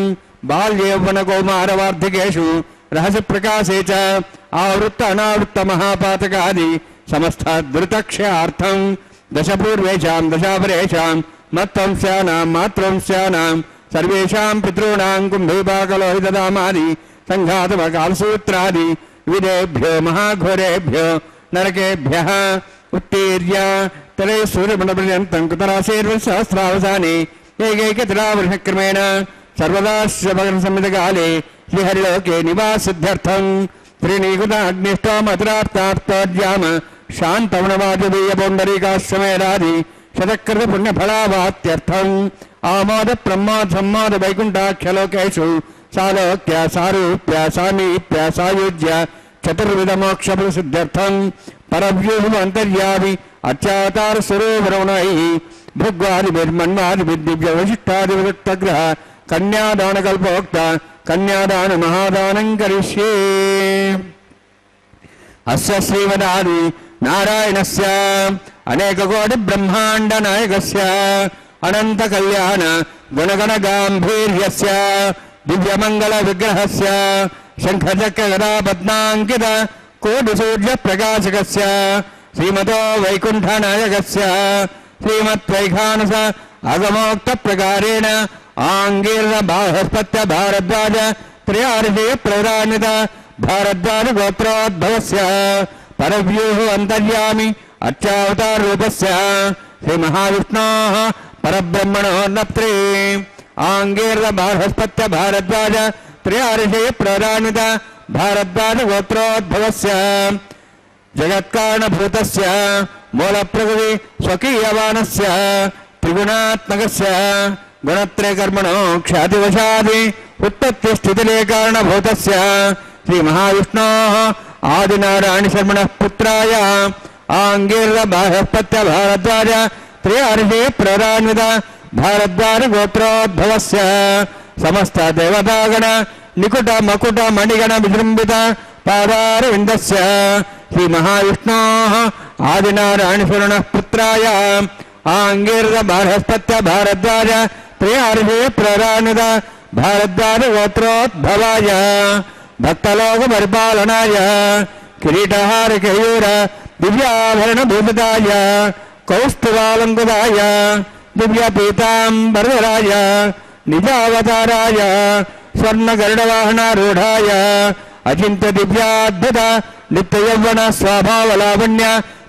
బాల్యౌవన కౌమారవార్ధికేషు రహస్య ప్రకాశే చ ఆవృత్త అనావృత్త మహాపాతకాది సమస్త ధృతక్షయార్థం దశపూర్వేషాం దశాపరేషాం మత్వంశానాం మాతృవంశానాం సర్వేషాం పితॄణాం కుంభీపాకలోహితదామాది సంఘాతమకాలసూత్రాది విదేభ్యో మహాఘోరేభ్యో నరకేభ్యః ఉత్తీర్య తలే సూర్యమండపర్యంతం కుతరాశీర్వసహస్రావసానే ఏకైకతిరావృషక్రమేణ సర్వదా శ్రవణసంహితకాలే శ్రీహరిలోకే నివాసిద్ధ్యర్థం త్రినీకుత అగ్నిష్టోమతిరార్థార్థోద్యామ శాంతవనవాజబీయ పౌండరీకాశ్వమేరాది శతకృత పుణ్యఫలావాత్యర్థం ఆమోద ప్రమోద సమ్మోద వైకుంఠాఖ్యలోకేషు సాలోక్య సారూప్య సామీప్య సాయుజ్య చతుర్విధ మోక్ష ప్రసిద్ధ్యర్థం పరవ్యూహం అంతర్యామి అత్యావతార స్వరూపరమణై భృగ్వాదిభిర్మన్వాదిభిర్దివ్య వశిష్టాది వివిక్తగ్రహ కన్యాదాన కల్పోక్త కన్యాదాన మహాదానం కరిష్యే. అస్య శ్రీమదాది నారాయణస్య అనేక కోటి బ్రహ్మాండ నాయకస్య అనంత కళ్యాణ గుణగణ గాంభీర్యస్య దివ్యమంగళ విగ్రహస్య శంఖచక్ర గదా పద్మాంకిత కోటి సూర్య ప్రకాశకస్య శ్రీమతో వైకుంఠ నాయకస్య శ్రీమద్వైఖానస అగమోక్త ప్రకారేణ ఆంగీర్ణ బాహస్పత్య భారద్వాజ త్రయార్షే ప్రవరాన్విత భారద్వాజ గోత్రోద్భవస్య పరవ్యూహ అంతర్యామి అర్చావతార రూపస్య శ్రీ మహావిష్ణోః పరబ్రహ్మణోర్నప్త్రే ఆంగీర్ణ బాహస్పత్య భారద్వాజ త్రయార్షే ప్రవరాన్విత భారద్వాజ గోత్రోద్భవస్య జగత్కారణభూతస్య మూలప్రకృతి స్వకీయవానస్య త్రిగుణాత్మకస్య గుణత్రయకర్మణో ఖ్యాతివశాది ఉత్పత్తి స్థితిలే కారణభూతస్య శ్రీ మహావిష్ణోః ఆదినారాయణ శర్మణః పుత్రాయ ఆంగీర్ణ బాహస్పత్య భారద్వాజ త్రయార్షే ప్రవరాన్విత భారద్వాజ గోత్రోద్భవస్య సమస్త దేవతాగణ నికుట మకుట మణిగణ విజృంభిత పాదారవిందస్య శ్రీ మహావిష్ణోః ఆదినారాయణ శర్మణః పుత్రాయ ఆంగీర్ణ బాహస్పత్య భారద్వాజ త్రయార్షే ప్రవరాన్విత భారద్వాజ గోత్రోద్భవాయ భక్తలోక పరిపాలనాయ కిరీటహార కేయూర దివ్యాభరణ భూమితాయ కౌస్తుభాలంకుదాయ దివ్య పీతాంబరధరాయ నిజావతారాయ స్వర్ణ గరుడవాహనారూఢాయ అచింత్య దివ్యాద్భుత నిత్య యౌవన స్వభావలావణ్య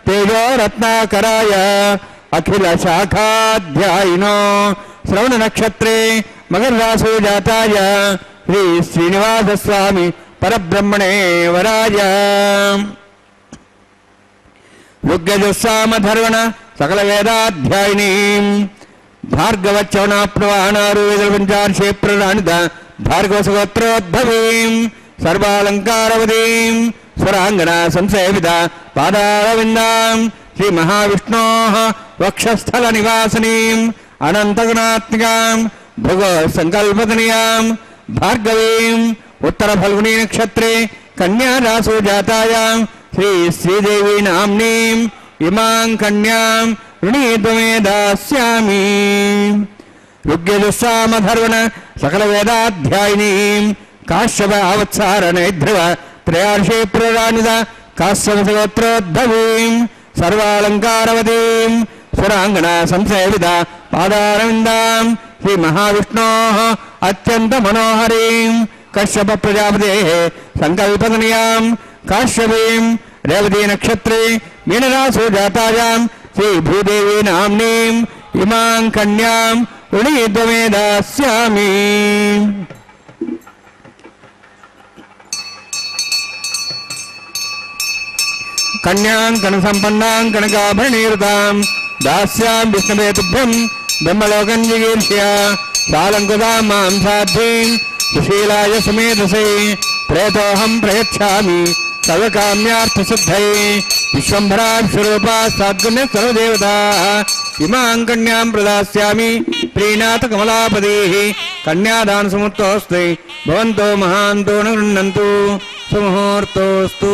తేజో రత్నాకరాయ అఖిల శాఖాధ్యాయినో శ్రవణ నక్షత్రే మకరరాశో జాతాయ శ్రీ శ్రీనివాస స్వామి పరబ్రహ్మణే వరాయ ఋగ్యజుస్సామధర్వణ సకల వేదాధ్యాయిని భార్గవచ్చవనాప్నవానారు పంచార్షే ప్రణానిత భార్గవసగోత్రోద్భవీం సర్వాలంకారవతీం స్వరాంగణ సంసేవిత పాదారవిందాం శ్రీ మహావిష్ణోః వక్షస్థల నివాసినీం అనంతగుణాత్మికాం భృగ సంకల్పతనయాం భార్గవీం ఉత్తర ఫల్గుణీ నక్షత్రే కన్యా రాశో జాతాయాం శ్రీ శ్రీదేవి నామ్నీం ఇమాం కన్యాం ఋణీత్వమే దాస్యామి ఋగ్యజుస్సామధర్వణ సకల వేదాధ్యాయినీం కాశ్యప అవత్సార నైధ్రువ త్రయార్షే ప్రరాణిత కాశ్యపగోత్రోద్భవీం సర్వాలంకారవతీం స్వరాంగణ సంసేవిత పాదారవిందాం శ్రీ మహావిష్ణోః అత్యంత మనోహరీం కశ్యప ప్రజాపతేః సంకల్పతనయాం కాశ్యపీం రేవతీ నక్షత్రే మీనరాశో జాతాయాం శ్రీ భూదేవి నామ్నీం ఇమాం కన్యాం ఋణీత్వమే దాస్యామి కన్యాం కనసంపన్నాం కనకాభరణీరుతాం దాస్యాం విష్ణవే తుభ్యం బ్రహ్మలోకం జిగీర్ష్య సాలంకుతాం మాం సాధ్వీం సుశీలాయ సమేధసే ప్రేతోహం ప్రయచ్ఛామి సర్వకామ్యార్థసిద్ధై విశ్వంభరాక్షరూపా సాద్గుణ్య సర్వదేవతా ఇమాం కన్యాం ప్రదాస్యామి ప్రీణాత కమలాపదేః కన్యాదాన సముత్తోస్తి భవంతో మహాంతో న గృహ్ణन्तు సుముహూర్తోస్తు.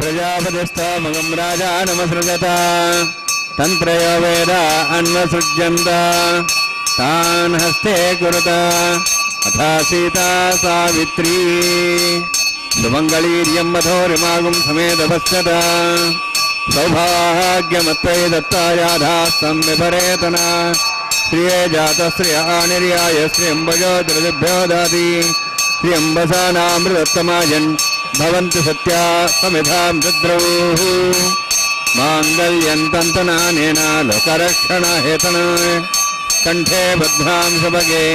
प्रजापतिस्तामगं राजानमसृजत तन्त्रयो वेद अन्वसृज्यन्त तान् हस्ते कुरुत अथा सीता सावित्री सुमङ्गलीर्यं मधोरिमागुं समेतपश्यत सौभाग्यमत्वै दत्तायाधास्तं विपरेतन श्रिये जातश्रिय निर्याय श्रियम्बजो द्रदिभ्यो ददाति श्रियम्बसानामृतत्तमायन् भवन्तु सत्या समिधां रुद्रौः माङ्गल्यं तन्तनानेन लोकरक्षणहेतुना कण्ठे बद्धां सुभगे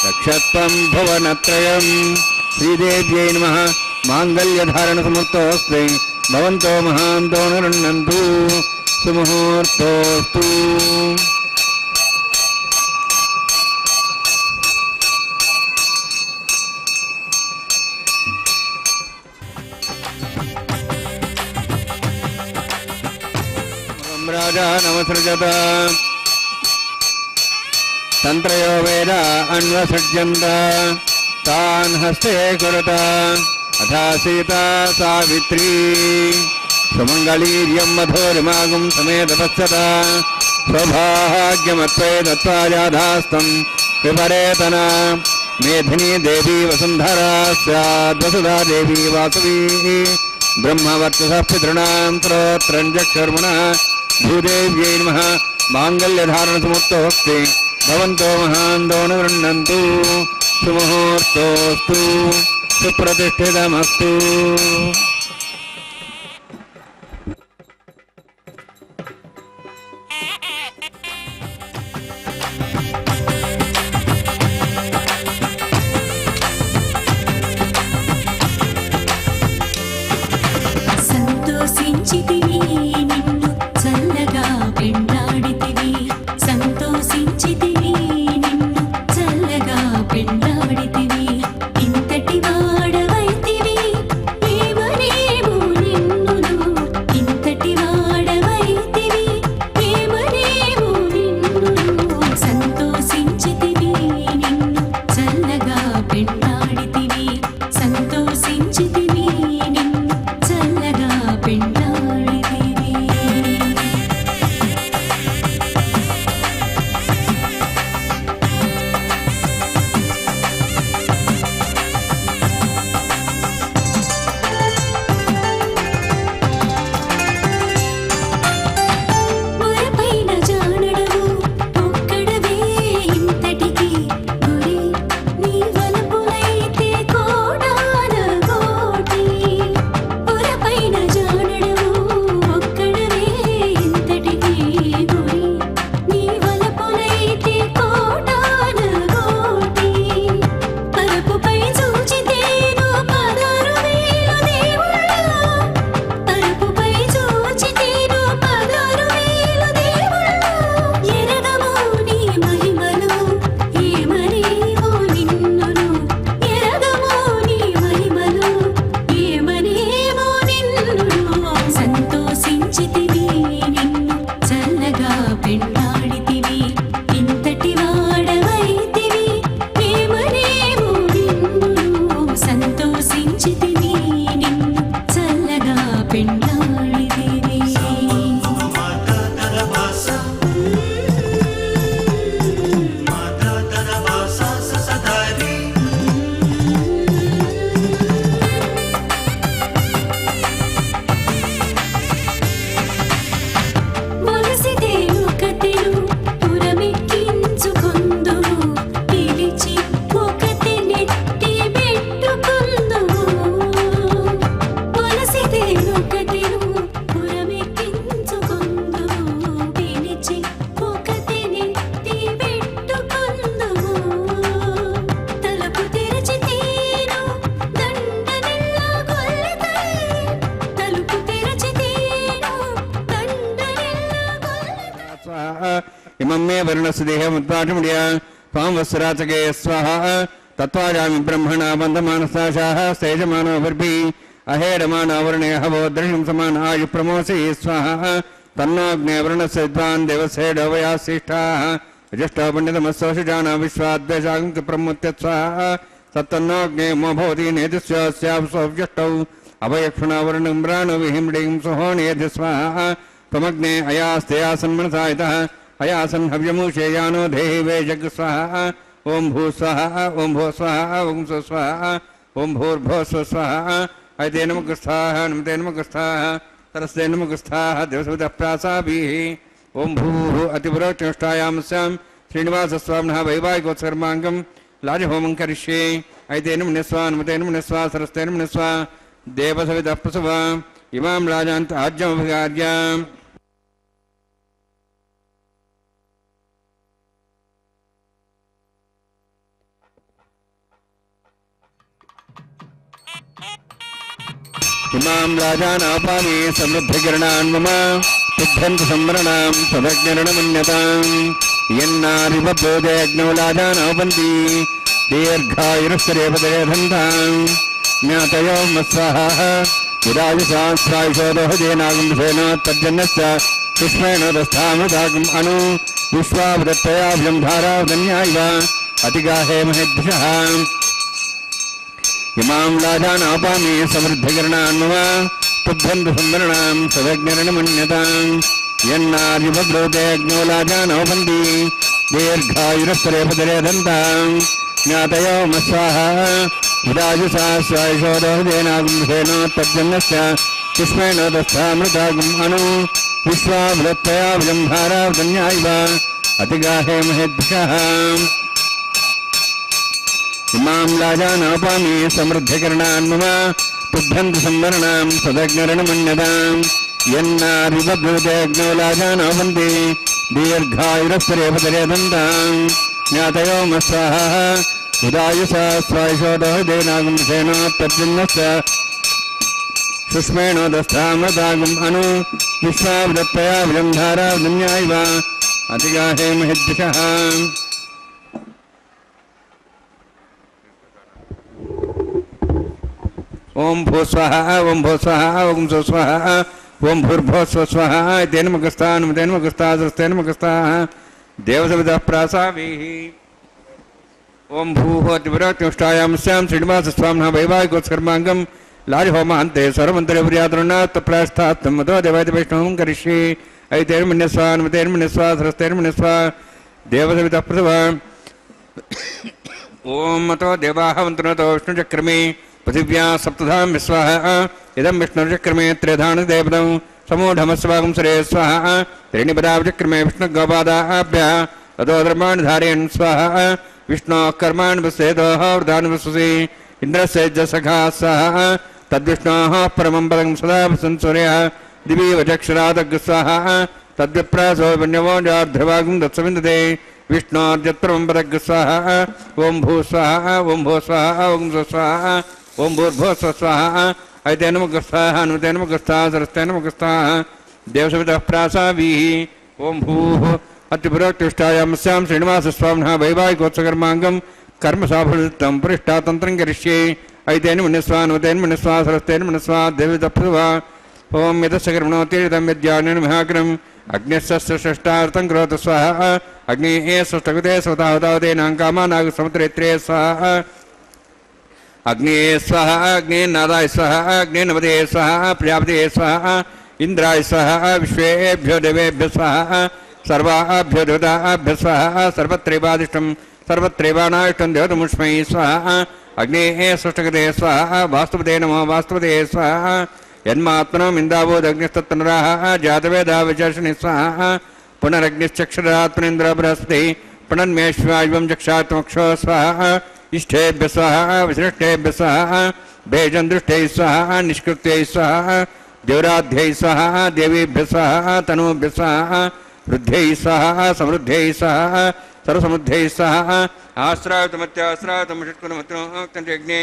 रक्षत्वं भुवनत्रयम् श्रीदेव्यै नमः माङ्गल्यधारणसमर्थोऽस्ति भवन्तो महान्तो निरुण्णन्तु सुमुहूर्तोऽस्तु राजा नमसृजत तन्त्रयो वेद अन्वसृज्यन्त तान् हस्ते कुरुत अथा सीता सावित्री सुमङ्गलीर्यं मधोरिमागुं समेतपश्यत सौभाग्यमत्वै दत्त्वायाधास्तं विपरेतन मेधिनी देवी वसुन्धरा स्याद्वसुधा देवी वासवी ब्रह्मवर्चसः पितॄणां स्तोत्रं चक्षुर्मणः भूदेव्यै नमः माङ्गल्यधारणसमुक्तोऽस्ति भवन्तो महान्तो न गृह्णन्तु सुमुहूर्तोऽस्तु सुप्रतिष्ठितमस्तु సంతోషించితివి నిన్ను చల్లగా పెండాడితివి సంతోషించితివి నిన్ను చల్లగా పెండాడితివి ఇంతటి వాడవైతివి ఏమనేమో నిన్నును ఇంతటి వాడవైతివి ఏమనేమో నిన్నును సంతోషించితివి నిన్ను చల్లగా పెండాడితివి సంతోషించితివి నిన్ను చల్లగా పెండాడితివి పొరపైన జానడవు ఒక్కడవే ఇంతటికి గురి నీ వలపులైతే కోడాన కోటి పొరపైన జానడవు ఒక్కడవే ఇంతటికి గురి నీ వలపులైతే కోడాన కోటి పరపుపై చూచితేను 16,000 దేవుళ్ళు పరపుపై చూచితేను 16,000 దేవుళ్ళు ఎరగము నీ మహిమను ఏమనేమో నిన్నును ఎరగము నీ మహిమను ఏమనేమో నిన్నును సంతోషించితివి నిన్ను చల్లగా పెండాడితివి ఇంతటి వాడవైతివి ఏమనేమో నిన్నును సంతోషించితివి నిన్ను చల్లగా పెండాడితివి మొలసితే ఒకతెను పురమెక్కించుకొందుము పిలిచి ఒకతె నెట్టి పెట్టుకొందుము మొలసితే ఒకతెను పురమెక్కించుకొందుము పిలిచి ఒకతె నెట్టి పెట్టుకొందుము తలుపు తెరచితేను దండనెల్లా కొల్లెతై తలుపు తెరచితేను దండనెల్లా కొల్లెతై स्वाहा इमं मे वर्णस्य देहमुद्वाटमुड्या त्वां वत्सराचके स्वाहा तत्त्वाजामि ब्रह्मणा बन्धमानसाशाः सेजमानोभिर्भिः अहेडमानावरणे हवो दृढं समान आयुप्रमोसि स्वाहा तन्नोऽग्ने वर्णस्य विद्वान् देवसेडो वयासिष्ठाः ज्येष्ठो पण्डितमस्सोषिजाना विश्वाद्वेषागं प्रमुत्य स्वाहा तत्तन्नोऽग्ने मो भवति नेतुस्याप्सोऽव्यष्टौ अभयक्षुणावरणम्राणो विहिम्डिं सुहोणेति स्वाहा त्वमग्ने अयास्ते आसन्मनसा इतः अयासन् हव्यमुषेयानो देहि वेजग स्वाहा ओम भू स्वाहा ओम भो स्वाहा ओम स्व स्वाहा ओम भूर्भो स्व स्वाहा ऐते नमः नमते नमः सरस्ते नमः देवसवितः प्रासाभिः ओम भूः अतिपुरोष्टायां स्यां श्रीनिवासस्वामिनः वैवाहिकोत्सर्माङ्गं लाजहोमं करिष्ये ऐते नमः नमते नमः सरस्ते नमः देवसवितः प्रसवा इमां राजान्त आज्ञमभिगार्याम् इमां राजानापामि समृद्धिकिरणान् मम तुभ्यन्तु संवरणां तदज्ञरणमन्यताम् यन्नारिवभोजयज्ञो राजानोपन्ति दीर्घायुरुस्तरेपदये धन्ताम् ज्ञातयो मत्स्वाहाः विराजसहस्रायुषोदहजेनागुंसेन तज्जन्नश्च कृष्णेन दस्थामृतागम् अनु विश्वावदत्तयाभ्यं धारावदन्यायव अतिगाहे महेद्भ्यः इमां राजानापामि समृद्धिकरणान् मम तुभ्यन्तु संवरणां सदज्ञरणमन्यताम् यन्नार्युपब्रूतेऽग्नो राजानोपन्ति दीर्घायुरस्तरेपदरे दन्ताम् ज्ञातयो मत्स्वाहा उदायुसहस्रायुषोदहजेनागुंसेन तज्जन्नश्च कृष्णेन दस्थामृतागम् अनु विश्वावदत्तयाभ्यं धारावदन्यायव अतिगाहे महेद्भ्यः इमां राजानापामि समृद्धिकरणान् मम तुभ्यन्तु संवरणां सदज्ञरणमन्यताम् यन्नार्युपब्रूतेऽग्नो राजानोपन्ति दीर्घायुरस्तरेपदरे दन्ताम् ज्ञातयो मत्स्वाहा उदायुसहस्रायुषोदहजेनागुंसेन तज्जन्नश्च सुष्मेण दस्थामृतागम् अनु विश्वावदत्तयाभ्यं धारावदन्यायव अतिगाहे महेद्भ्यः ओम भू स्वाहा ओम भो स्वाहा ओम स्व स्वाहा ओम भूर्भो स्व स्वाहा तेन मगस्तान तेन मगस्तास्तेन मगस्ताः देवसवितः प्रासाभिः ओम भूः अतिपुरोष्टायां स्यां श्रीनिवासस्वामिनः वैवाहिकोत्सर्माङ्गं लाजहोमान्ते सर्वमन्त्रिपर्यातृणात् प्रास्थात्तं मतो देवायति वैष्णवं करिष्ये ऐतेन मन्यस्वा नमतेन मन्यस्वा सरस्तेन मन्यस्वा देवसवितः प्रसवा ओम मतो देवाः वन्तुनतो विष्णुचक्रमे पृथिव्या सप्तधाम स्वाहा इदं विष्णुचक्रमे त्रिधानदेवदं समूढमस्वागं सरे स्वाहा त्रीणिपदावचक्रमे विष्णुगोपादाभ्यः ततो धर्माणि धारयन् स्वाहा विष्णोः कर्माणि वसेदोः वृदानि वसुसि इन्द्रस्य जसखा स्वाहा तद्विष्णोः परमं पदं सदा संसूर्यः दिवि वचक्षरादग् स्वाहा तद्विप्रासो वन्यवो जार्ध्रवागं दत्सविन्दते विष्णोर्जत्परमं पदग् स्वाहा ओं भू स्वाहा ओं भो स्वाहा ओं स्व स्वाहा ओं भूर्भो स्व स्वाहा ऐते नमः स्वाहा नुते नमः स्वाहा सरस्ते नमः स्वाहा देवसवितः प्रासाभिः ओं भूः अतिपुरोष्टायां स्यां श्रीनिवासस्वामिनः वैवाहिकोत्सर्माङ्गं कर्मसाफलतं परिष्टातन्त्रं करिष्ये ऐतेन मन्यस्वा नुतेन मन्यस्वा सरस्तेन मन्यस्वा देवसवितः प्रसवा ओं यतस्य कर्मणोतीरितं यज्ञानेन महाग्रम् अग्निस्य षष्ठार्थं करोतु स्वाहा अग्नेः षष्ठकृते स्वतावतावतेनां कामानागसमुद्रेत्रे स्वाहा अग्ने स्वाहा अग्ने नादाय स्वाहा अग्ने नवदे स्वाहा प्रजापते स्वाहा इंद्राय स्वाहा विश्वेभ्यो देवेभ्यो स्वाहा सर्वाभ्यो देवताभ्यो स्वाहा सर्वत्रैवादिष्टं सर्वत्रैवानाष्टं देवतमुष्मै स्वाहा अग्नेः षष्ठकृते स्वाहा वास्तुपते नमो वास्तुपते स्वाहा यन्मात्मनम् इन्दावोदग्निस्तत्तनराः जातवेदा विचर्षणि स्वाहा पुनरग्निश्चक्षरात्मनेन्द्र बृहस्पतिः पुनर्मेश्वायुवं चक्षात्मक्षो स्वाहा इष्टेभ्य स्वाहा विशिष्टेभ्य स्वाहा भेजन्दृष्टैः स्वाहा निष्कृत्यै स्वाहा देवराध्यै स्वाहा देवीभ्य स्वाहा तनूभ्य स्वाहा वृद्ध्यै स्वाहा समृद्ध्यै स्वाहा सर्वसमृद्ध्यै स्वाहा आश्रावतमत्याश्रावतमषट्कुलमत्योक्तञ्जज्ञे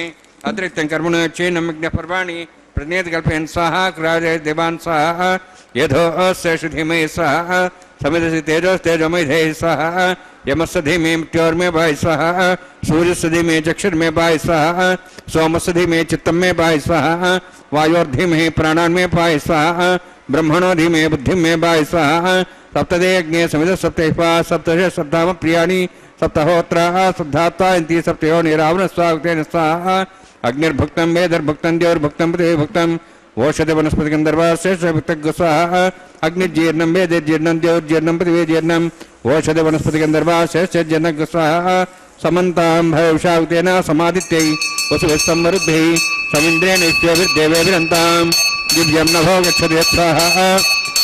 अतिरिक्तं कर्मण चेन्नमज्ञपर्वाणि प्रतिनिधिकल्पयन् स्वाहा क्राजय देवान् स्वाहा यथो अस्य धीमहि स्वाहा समिधसि तेजोस्तेजोमयधे स्वाहा यमस्य धीमे मृत्योर्मे भाई स्वाहा सूर्यस्य धीमे चक्षुर्मे भाई स्वाहा सोमस्य धीमे चित्तं मे भाई स्वाहा वायोर्धीमहि प्राणान् मे भाई स्वाहा ब्रह्मणो धीमे बुद्धिं मे भाई स्वाहा सप्तदे अग्ने समिध सप्तैपा सप्तश सप्ताम प्रियाणि सप्तहोत्राः सप्तात्वा इति सप्तयो निरावण स्वागतेन स्वाहा अग्निर्भुक्तं वेदर्भुक्तं द्यौर्भुक्तं पृथिवीर्भुक्तं ओषधि वनस्पति गंधर्वाश्रेष्ठभुक्तः स्वाहा अग्निजीर्णं वेदजीर्णं द्यौर्जीर्णं पृथिवीजीर्णं ओषधि वनस्पति गंधर्वाश्रेष्ठजनक स्वाहा समन्तां भविषावतेन समादित्यै वसुभिस्संवरुद्भिः समिन्द्रेण इष्ट्योभिर्देवेभिरन्तां दिव्यं नभो गच्छति स्वाहा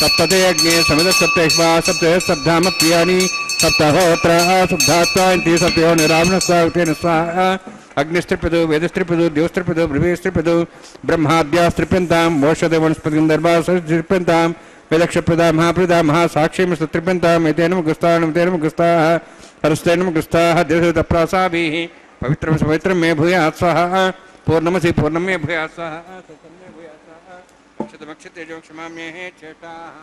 सप्तते अग्ने समिदसप्तैष्वा सप्ते सप्तामप्रियाणि सप्तहोत्र शुद्धात्वान्ति सप्यो निरामणस्वावतेन स्वाहा अग्निस्त्रिपदु वेदस्त्रिपदु द्योस्त्रिपदु पृथिवीस्त्रिपदु ब्रह्माद्यास्त्रिप्यन्तां मोषधि वनस्पति गंधर्वास्त्रिप्यन्तां वेदक्षप्रदा महाप्रदा महासाक्षीं सत्रिप्यन्ताम् एतेन मुखस्ताः हरस्तेन मुखस्ताः देशतप्रासाभिः पवित्रं पवित्रं मे भूयात् स्वाहा पूर्णमसि पूर्णं मे भूयात् स्वाहा सत्यं मे भूयात् स्वाहा अक्षतमक्षतेजो क्षमाम्येः चेष्टाः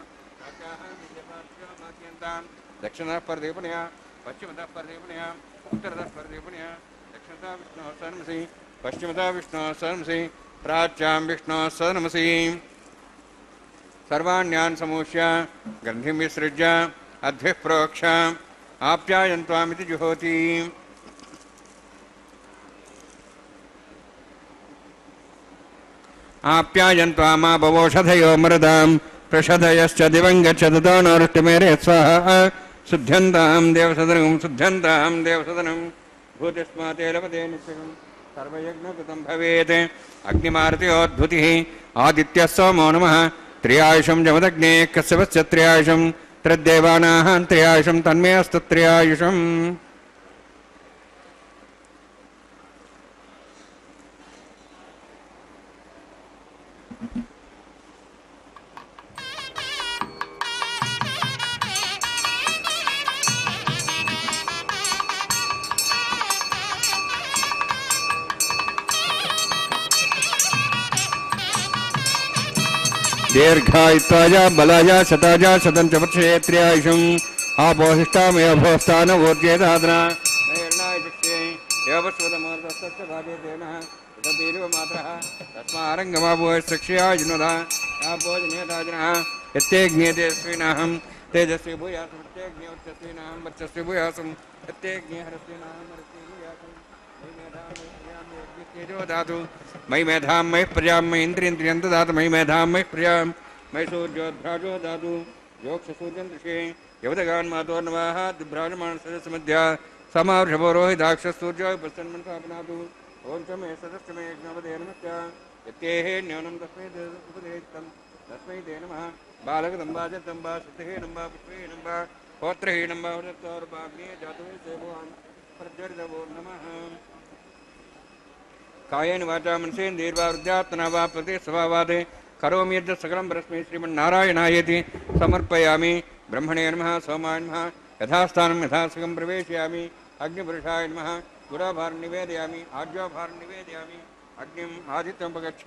दक्षिणतः परदेवनया पश्चिमतः परदेवनया उत्तरतः परदेवनया दक्षिणतः विष्णोः सनमसि पश्चिमतः विष्णोः सनमसि प्राच्यां विष्णोः सनमसि सर्वाण्यान् समूह्य ग्रन्थिं विसृज्य अद्भिः प्रोक्ष आप्यायन्त्वामिति जुहोति आप्यायन्त्वामा बवोषधयो मृदां प्रषधयश्च दिवं गच्छतो नौरुष्टिमेरे स्वाहा शुद्ध्यन्तां देवसदनं भूतिस्माते लभते नित्यं सर्वयज्ञकृतं भवेत् अग्निमारुत्योद्भुतिः आदित्यः सोमो नमः त्र्यायुषं जमदग्ने कश्यपश्च त्र्यायुषं त्रिदेवानाः त्र्यायुषं तन्मे अस्तु त्र्यायुषम् दीर्घायुत्वाय बलाय शताय शतं च वर्षे त्र्यायुषम् आपोहिष्टामयोभोस्थानवोर्जेदादना नैर्णाय शिक्षे योपस्वतमोर्धस्तस्य भाजेतेन तदीरिव मात्रः तस्मारङ्गमाभूयशिक्षया जुनुधा आपोजनेताजनः यत्तेज्ञेतेस्विनाहं तेजस्वी भूयासं यत्तेज्ञोच्चस्विनाहं वर्चस्वी भूयासं यत्तेज्ञहरस्विनाहं हरस्वी भूयासं दातु मयि मेधां मयि प्रजां मयि इन्द्रियं ददातु मयि मेधां मयि प्रजां मयि सूर्योद्भ्राजो दातु योक्षसूर्यं दृशे यवदगान् मातोर्नवाः दिभ्राजमाणसदस्यमध्या समावृषभो रोहिताक्षसूर्यो प्रसन्नमनसापनातु ओं च मे सदस्य मे यज्ञपदे नमश्च यत्तेः न्यूनं तस्मै उपदेशितं तस्मै ते नमः बालकं वा जतं वा शुद्धहीनं वा पुष्पहीनं वा होत्रहीनं वा हृदत्तौर्भाग्ने जातु सेवान् प्रज्वलितवो नमः कायेन वाचा मनसेन्द्रियैर्वा हृदयात्मना वा प्रतिस्वभावात् करोमि यद् सकलं परस्मै श्रीमन्नारायणायेति समर्पयामि ब्रह्मणे नमः सोमाय नमः यथास्थानं यथासुखं प्रवेशयामि अग्निपुरुषाय नमः गुडाभारं निवेदयामि आज्ञाभारं निवेदयामि अग्निम् आदित्यमुपगच्छ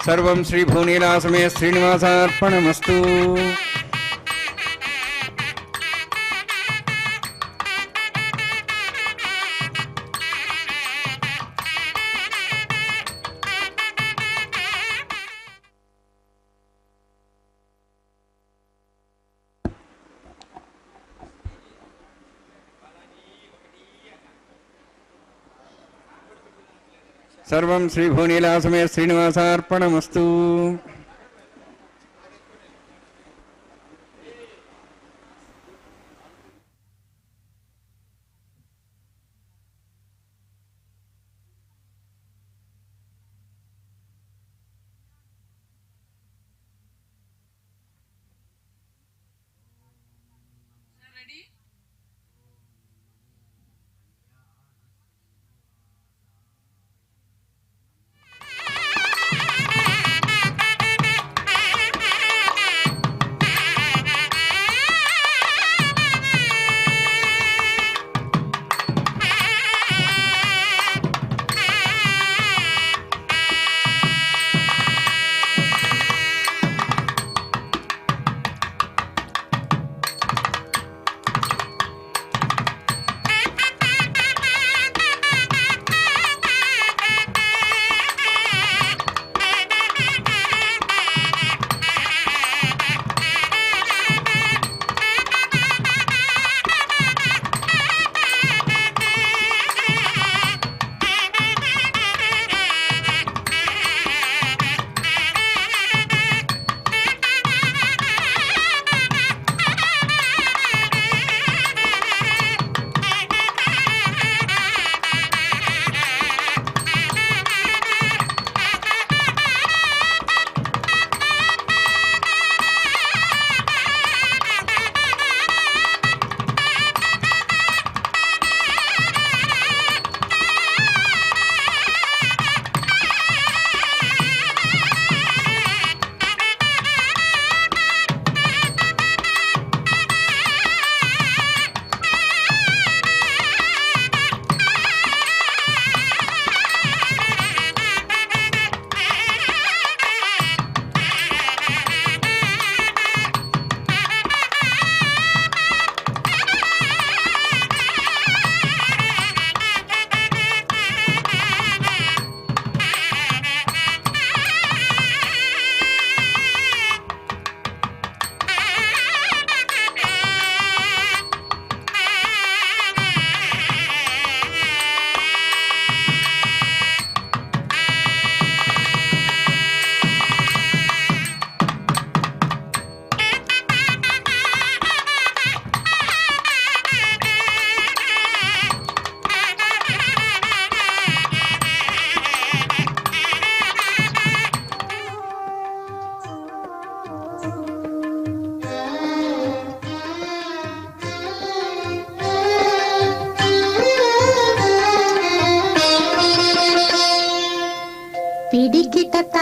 सर्वं श्री भुवनीलासमे श्रीनिवासार्पणमस्तु सर्वं श्री भुवनीलासमे श्रीनिवासार्पणमस्तु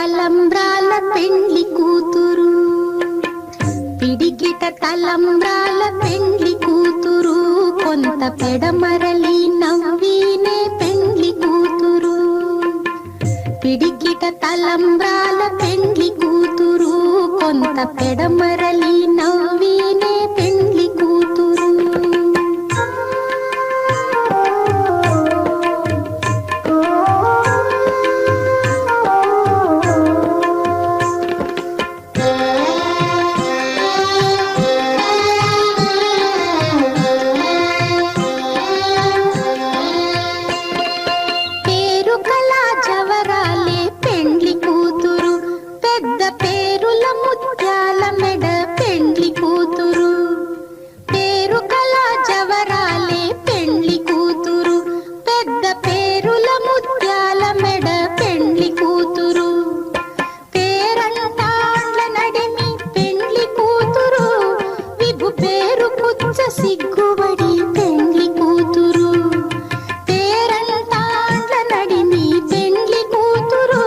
తలంబ్రాల పెండ్లి కూతురు, పిడికిట తలంబ్రాల పెండ్లి కూతురు, కొంత పెడమరలి నవ్వినే పెండ్లి కూతురు. పిడికిట తలంబ్రాల పెండ్లి కూతురు, కొంత పెడమరలి నవ్వినే పెండ్లి కూతురు. సిగ్గుబడి పెండ్లి కూతురు, పేరంటాండ్ల నడిమి పెండ్లి కూతురు,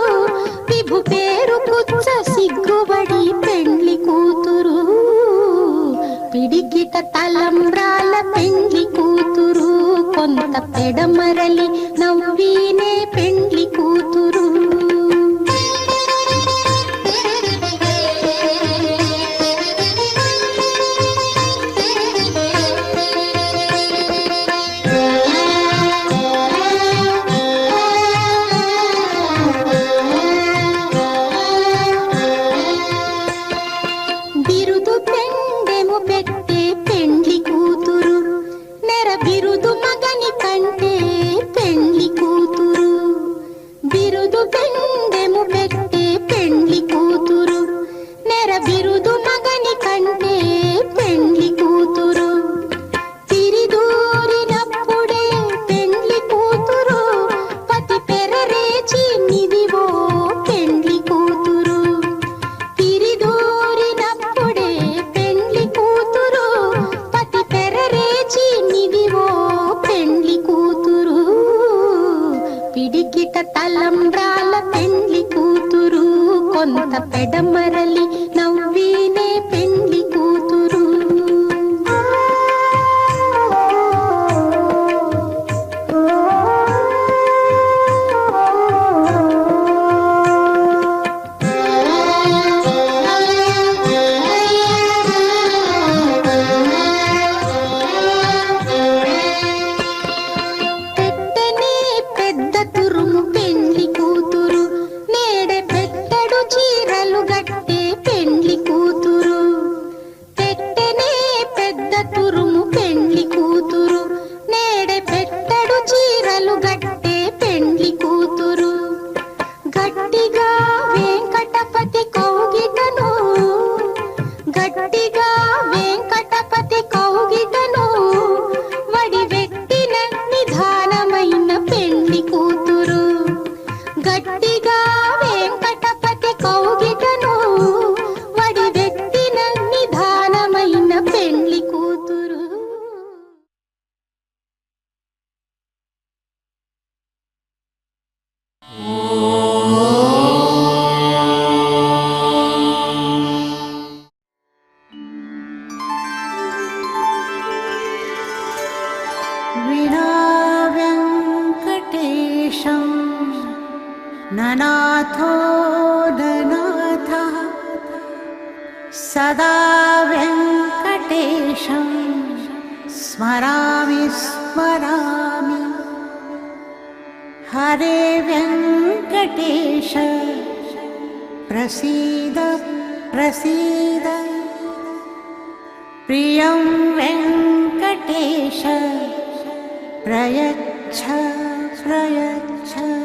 విభు పేరు కుచ్చ సిగ్గుబడి పెండ్లి కూతురు. పిడికిట తలంబ్రాల పెండ్లి కూతురు, కొంత పెడమరలి నవ్వినే పెండ్లి కూతురు. బిరుదు పెండెము పెట్టే పెండ్లి కూతురు, నెర బిరుదు మగని కంటే పెండ్లి కూతురు. బిరుదు పెండెము పెట్టే పెండ్లి కూతురు, నెర బిరుదు మగని కంటే పెండ్లి కూతురు. తిరిదూరినప్పుడే పెండ్లి కూతురు, పతి పెరరేచి నిదివో పెండ్లి కూతురు. తిరిదూరినప్పుడే పెండ్లి కూతురు, పతి పెరరేచి నిదివో పెండ్లి కూతురు. పిడికిట తలంబ్రాల పెండ్లి కూతురు, కొంత పెడమరలి నవ్వినే పెండ్లి కూతురు. పెట్టనే పెద్ద తురుము పెండ్లి కూతురు, నేడే పెట్టడు చీరలు గట్టే పెండ్లి కూతురు. పెట్టనే పెద్ద తురుము పెండ్లి కూతురు, నేడే పెట్టడు చీరలు గట్టే పెండ్లి కూతురు. గట్టిగా వెంకటపతి కౌగిటను, గట్టిగా వెంకటపతి కౌగిటను, వడివెట్టిన నిధానమైన పెండ్లి కూతురు. గట్టిగా వెంకటపతి కౌగిటను, వడివెట్టిన నిధానమైన పెండ్లి కూతురు. विना वेङ्कटेशं ननाथो ननाथः, सदा वेङ्कटेशं स्मरामि स्मरामि. हरे वेङ्कटेश प्रसीद प्रसीद, प्रियं वेङ्कटेश प्रयच्छ प्रयच्छ.